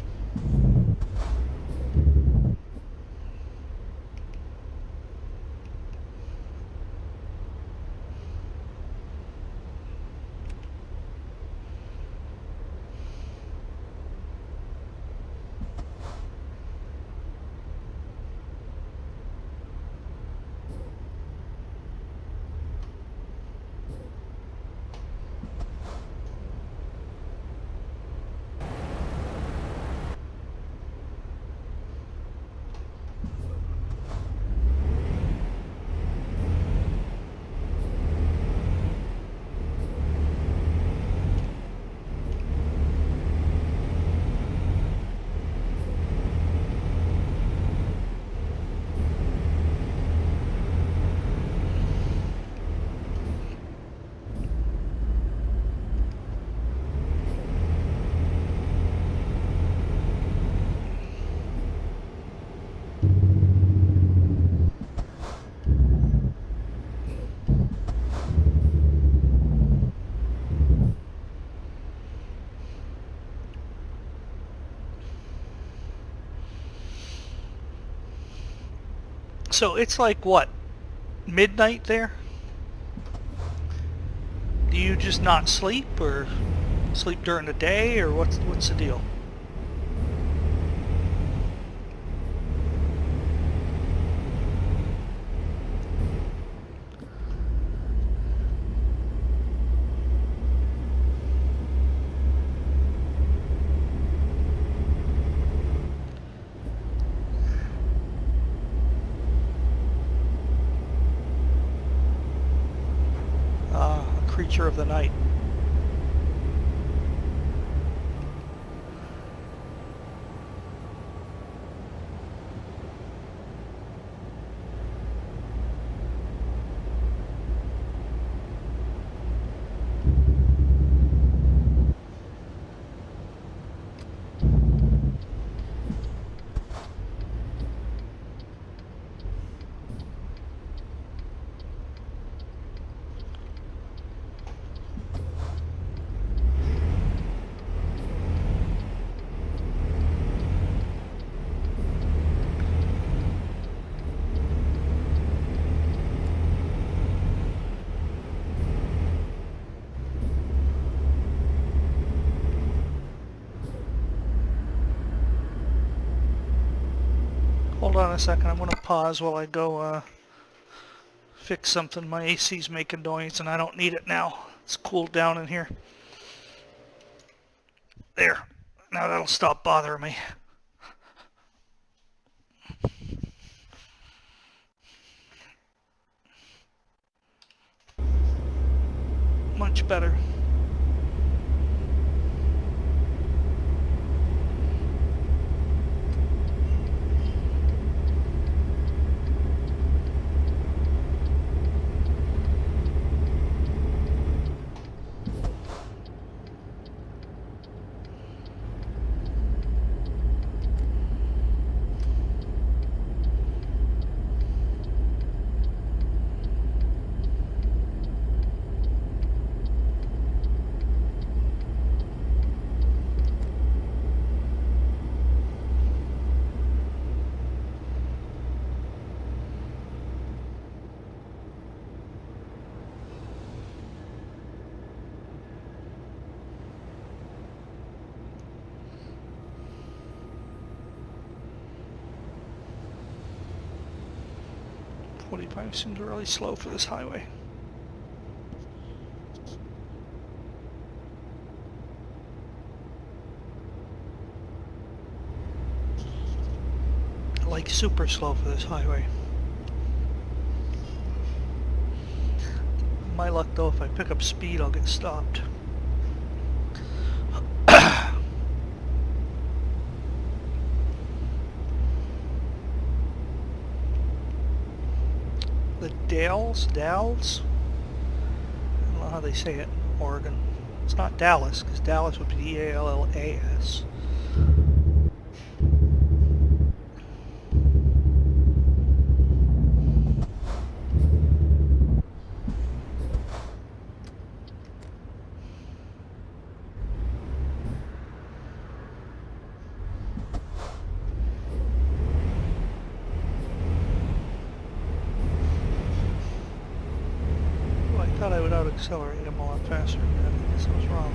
So it's like what? Midnight there? Do you just not sleep, or sleep during the day, or what's the deal? A creature of the night. Hold on a second, I'm going to pause while I go fix something. My AC's making noise and I don't need it now. It's cooled down in here. There. Now that'll stop bothering me. Much better. .45 seems really slow for this highway. Like super slow for this highway. My luck though, if I pick up speed, I'll get stopped. The Dalles? I don't know how they say it in Oregon. It's not Dallas, because Dallas would be D-A-L-L-A-S. I thought I would out-accelerate him a lot faster, but I guess I was wrong.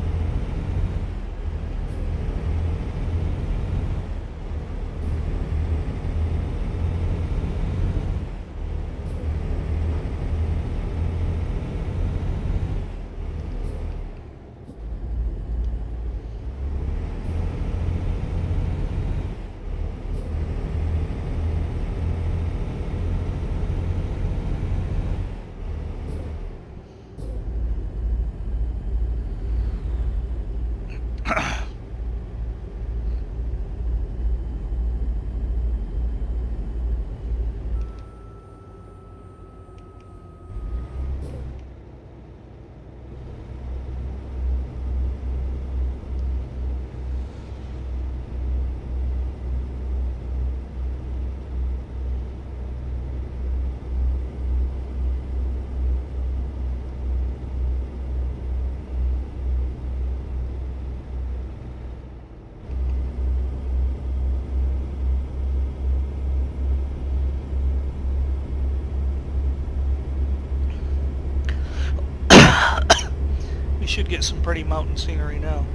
should get some pretty mountain scenery now.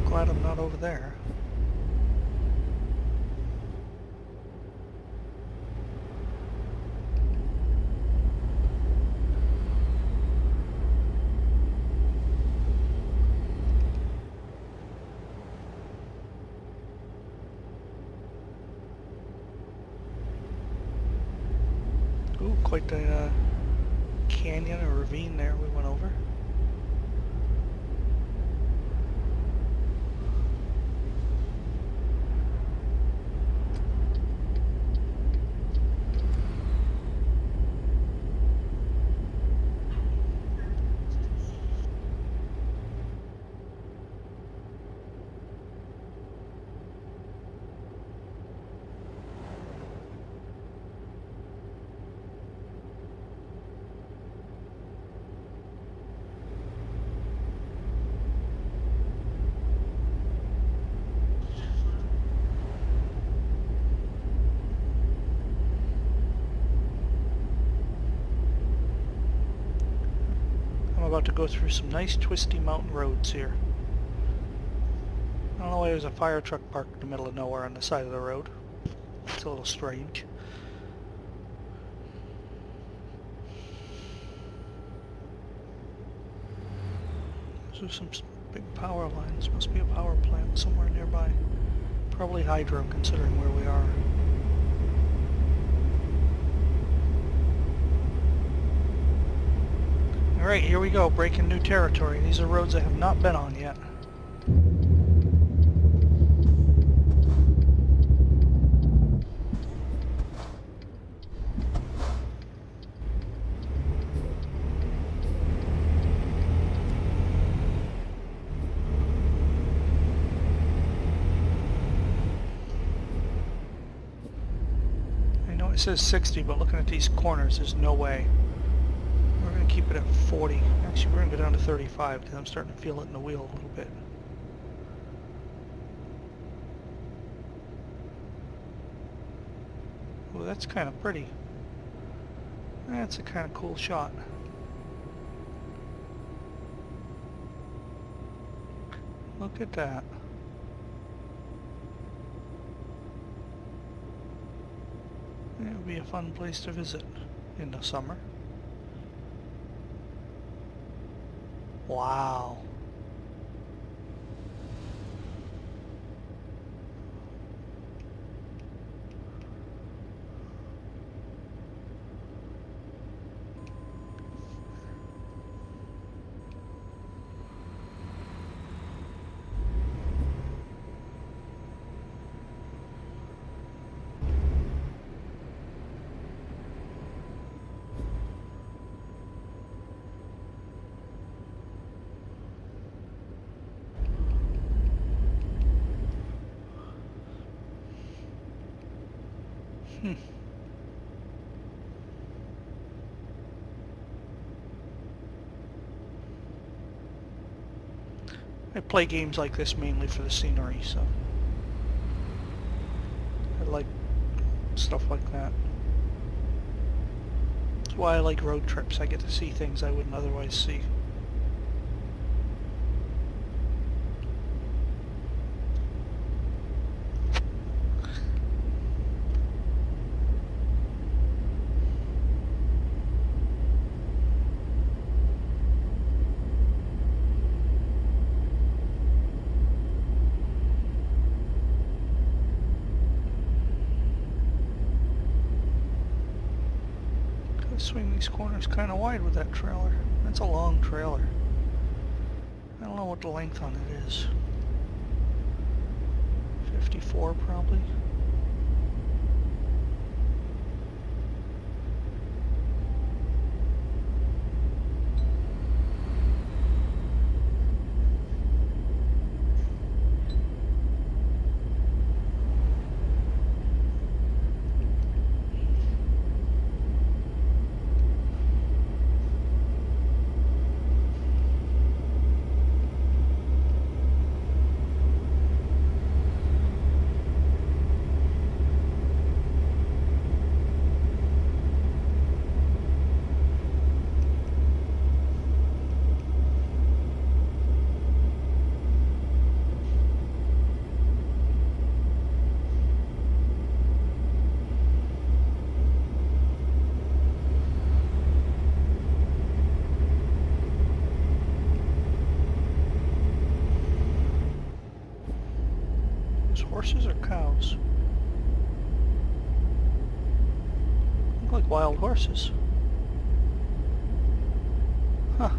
Glad I'm not over there. Ooh, quite the canyon or ravine there we went over. About to go through some nice twisty mountain roads here. I don't know why there's a fire truck parked in the middle of nowhere on the side of the road. It's a little strange. So some big power lines. Must be a power plant somewhere nearby. Probably hydro considering where we are. Alright, here we go, breaking new territory. These are roads I have not been on yet. I know it says 60, but looking at these corners, there's no way. We're going to keep it at 40. Actually, we're going to go down to 35 because I'm starting to feel it in the wheel a little bit. Oh, that's kind of pretty. That's a kind of cool shot. Look at that. It would be a fun place to visit in the summer. Wow. I play games like this mainly for the scenery, so I like stuff like that. That's why I like road trips. I get to see things I wouldn't otherwise see. Swing these corners kind of wide with that trailer. That's a long trailer. I don't know what the length on it is. 54 probably. Those horses or cows? Look like wild horses. Huh.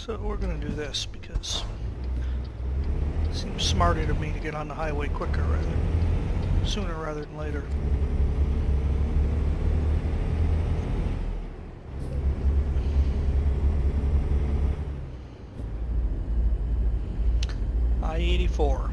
So we're going to do this because it seems smarter to me to get on the highway quicker sooner rather than later. I-84.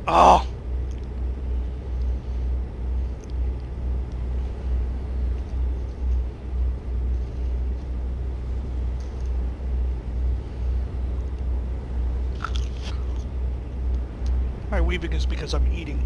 Oh! My weaving is because I'm eating.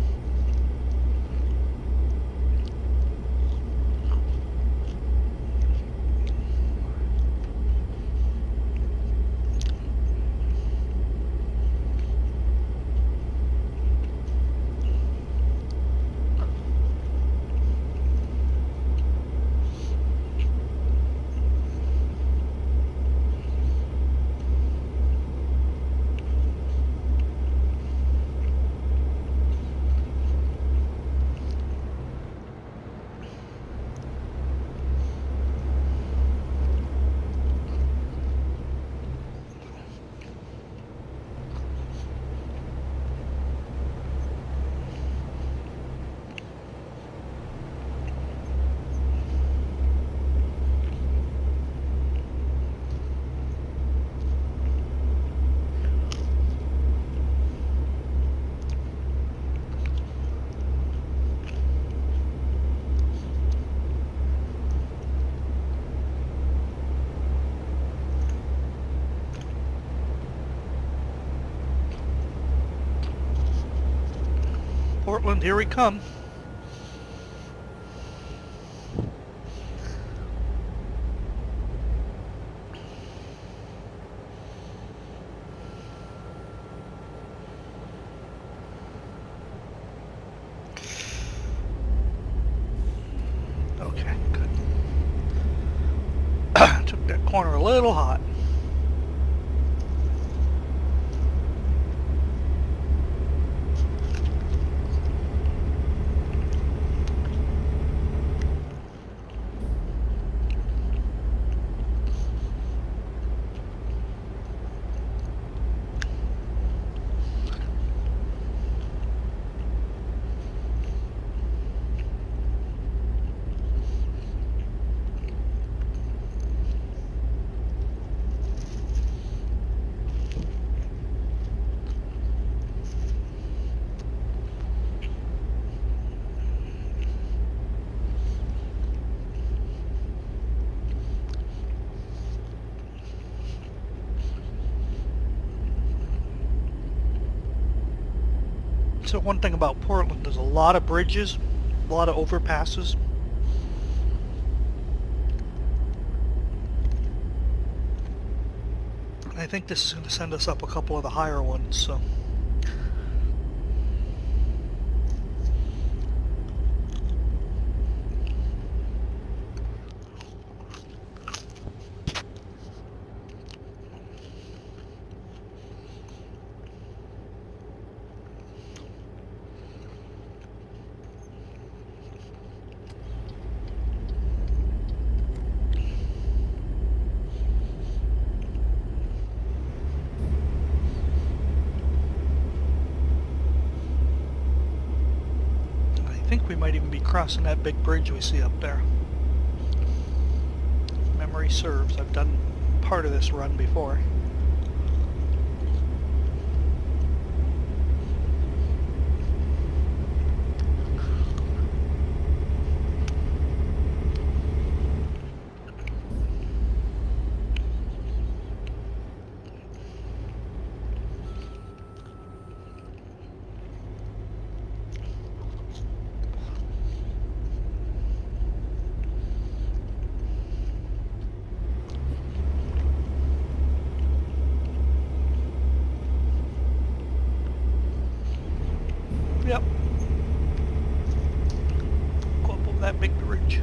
Portland, here we come. Okay, good. Took that corner a little hot. So one thing about Portland, there's a lot of bridges, a lot of overpasses. I think this is going to send us up a couple of the higher ones, so. I think we might even be crossing that big bridge we see up there. If memory serves, I've done part of this run before. Yep. Go up over that big bridge.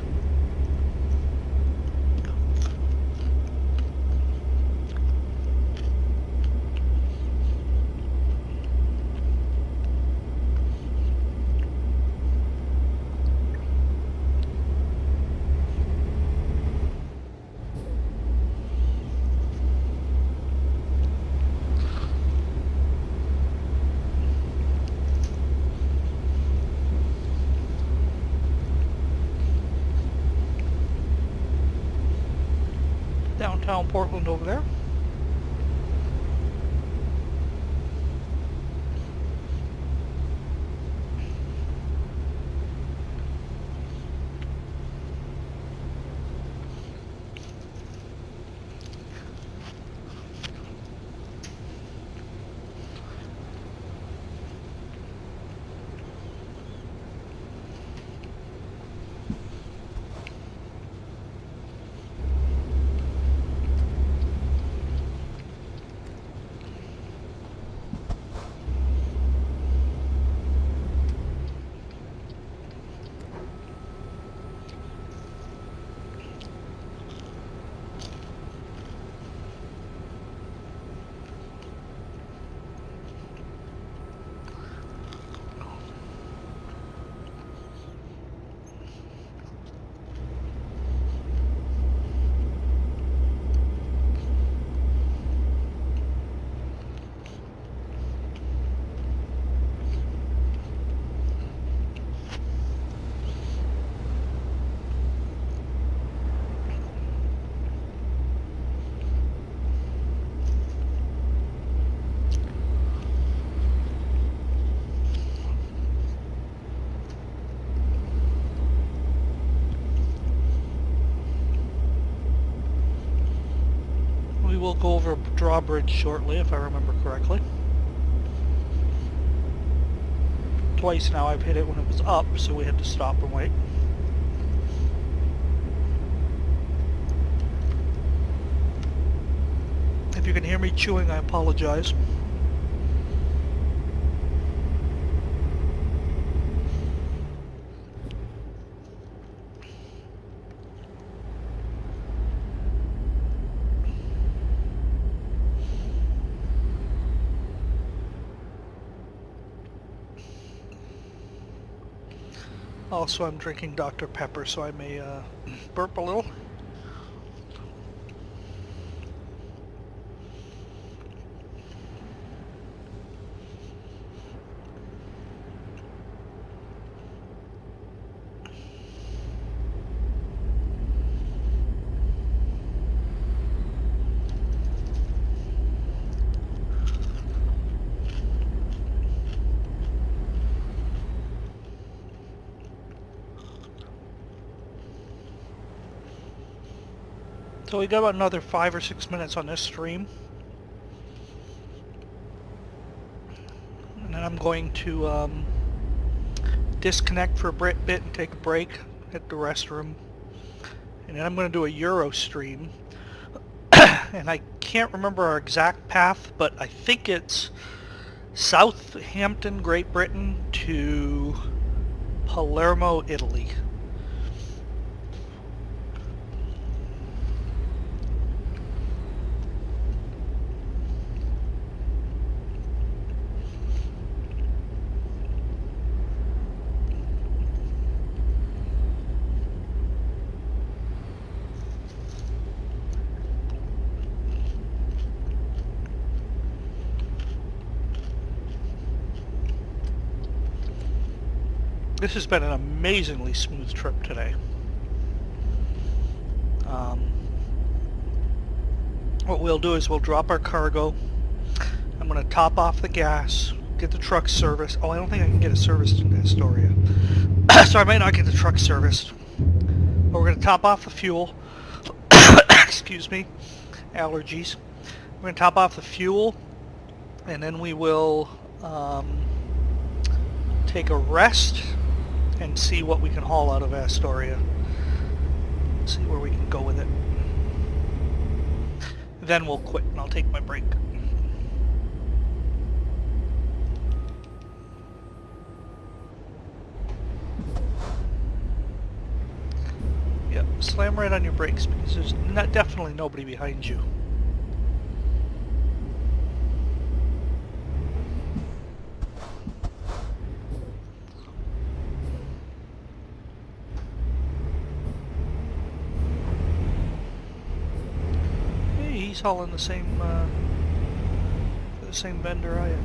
Downtown Portland over there. will go over a drawbridge shortly, if I remember correctly. Twice now I've hit it when it was up, so we had to stop and wait. If you can hear me chewing, I apologize. Also, I'm drinking Dr. Pepper, so I may burp a little. So we got about another 5 or 6 minutes on this stream. And then I'm going to disconnect for a bit and take a break, hit the restroom. And then I'm going to do a Euro stream. And I can't remember our exact path, but I think it's Southampton, Great Britain to Palermo, Italy. This has been an amazingly smooth trip today. What we'll do is we'll drop our cargo. I'm going to top off the gas, get the truck serviced. Oh, I don't think I can get it serviced in Astoria. So I might not get the truck serviced. But we're going to top off the fuel. Excuse me. Allergies. We're going to top off the fuel. And then we will take a rest and see what we can haul out of Astoria. See where we can go with it. Then we'll quit and I'll take my break. Yep, slam right on your brakes because there's definitely nobody behind you. He's hauling the same vendor I am.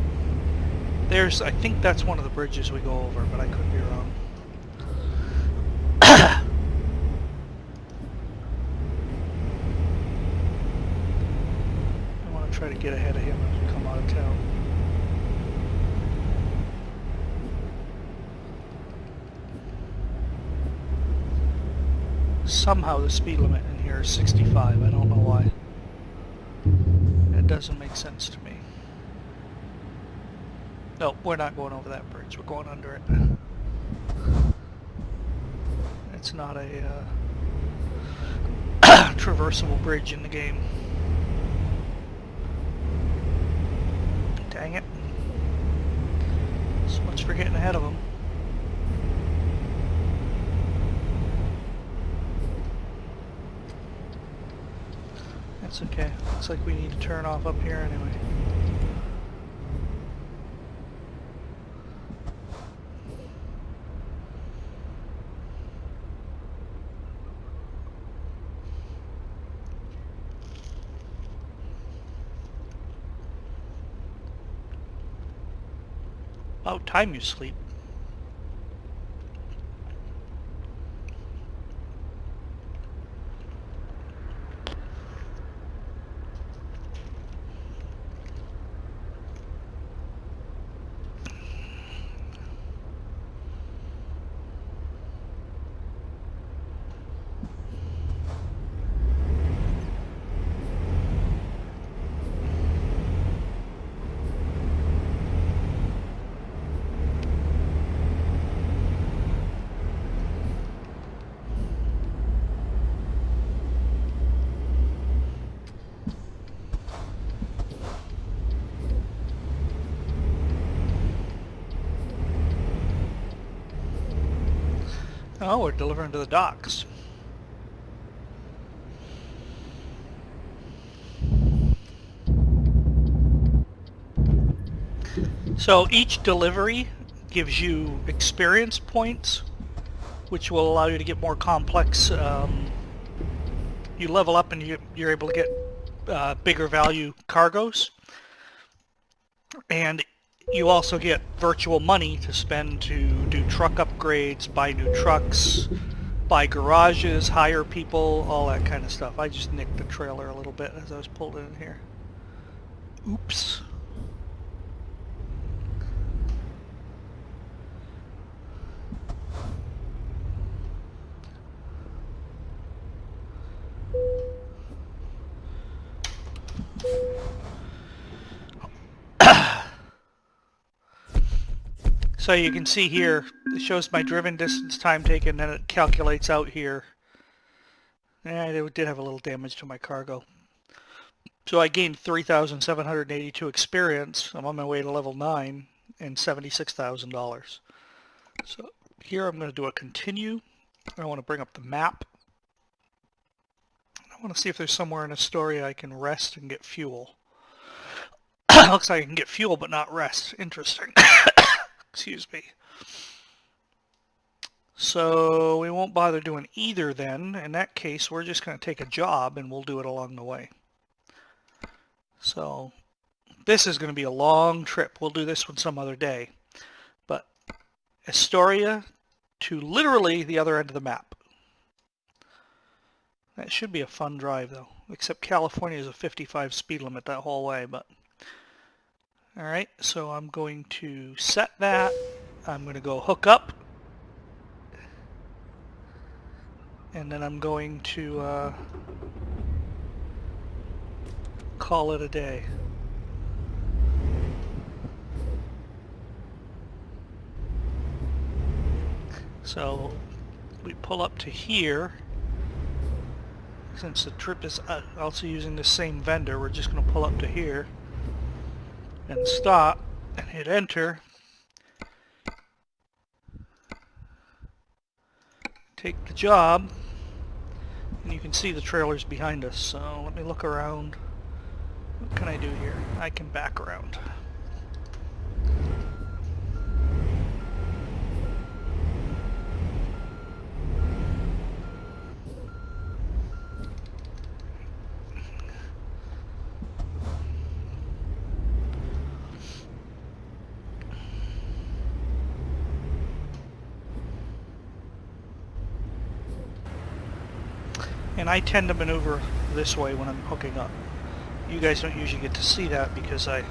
I think that's one of the bridges we go over, but I could be wrong. I want to try to get ahead of him as we come out of town. Somehow the speed limit in here is 65. I don't know why. It doesn't make sense to me. No, we're not going over that bridge. We're going under it. It's not a traversable bridge in the game. Dang it. So much for getting ahead of them. That's okay. Looks like we need to turn off up here anyway. About time you sleep. Oh, we're delivering to the docks. So each delivery gives you experience points, which will allow you to get more complex. You level up and you're able to get bigger value cargoes. And you also get virtual money to spend to do truck upgrades, buy new trucks, buy garages, hire people, all that kind of stuff. I just nicked the trailer a little bit as I was pulling in here. Oops. So you can see here, it shows my driven distance, time taken, then it calculates out here. Yeah, it did have a little damage to my cargo. So I gained 3,782 experience. I'm on my way to level 9 and $76,000. So here I'm going to do a continue. I want to bring up the map. I want to see if there's somewhere in Astoria I can rest and get fuel. Looks like I can get fuel but not rest. Interesting. Excuse me. So we won't bother doing either then. In that case, we're just going to take a job and we'll do it along the way. So this is going to be a long trip. We'll do this one some other day. But Astoria to literally the other end of the map. That should be a fun drive though. Except California is a 55 speed limit that whole way, but alright, so I'm going to set that. I'm going to go hook up. And then I'm going to call it a day. So we pull up to here. Since the trip is also using the same vendor, we're just going to pull up to here and stop and hit enter. Take the job, and you can see the trailers behind us. So let me look around. What can I do here? I can back around. And I tend to maneuver this way when I'm hooking up. You guys don't usually get to see that because I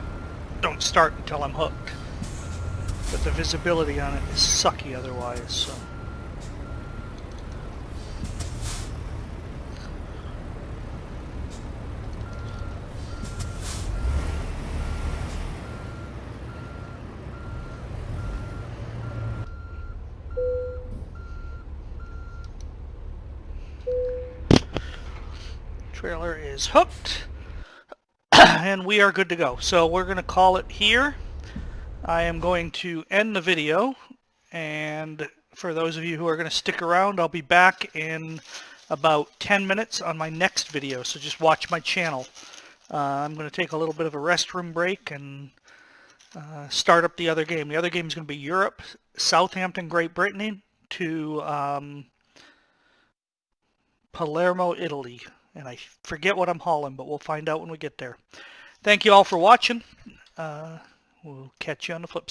don't start until I'm hooked. But the visibility on it is sucky otherwise, so. Trailer is hooked and we are good to go. So we're going to call it here. I am going to end the video, and for those of you who are going to stick around, I'll be back in about 10 minutes on my next video, so just watch my channel. I'm going to take a little bit of a restroom break and start up the other game. The other game is going to be Europe, Southampton, Great Britain to Palermo, Italy. And I forget what I'm hauling, but we'll find out when we get there. Thank you all for watching. We'll catch you on the flip side.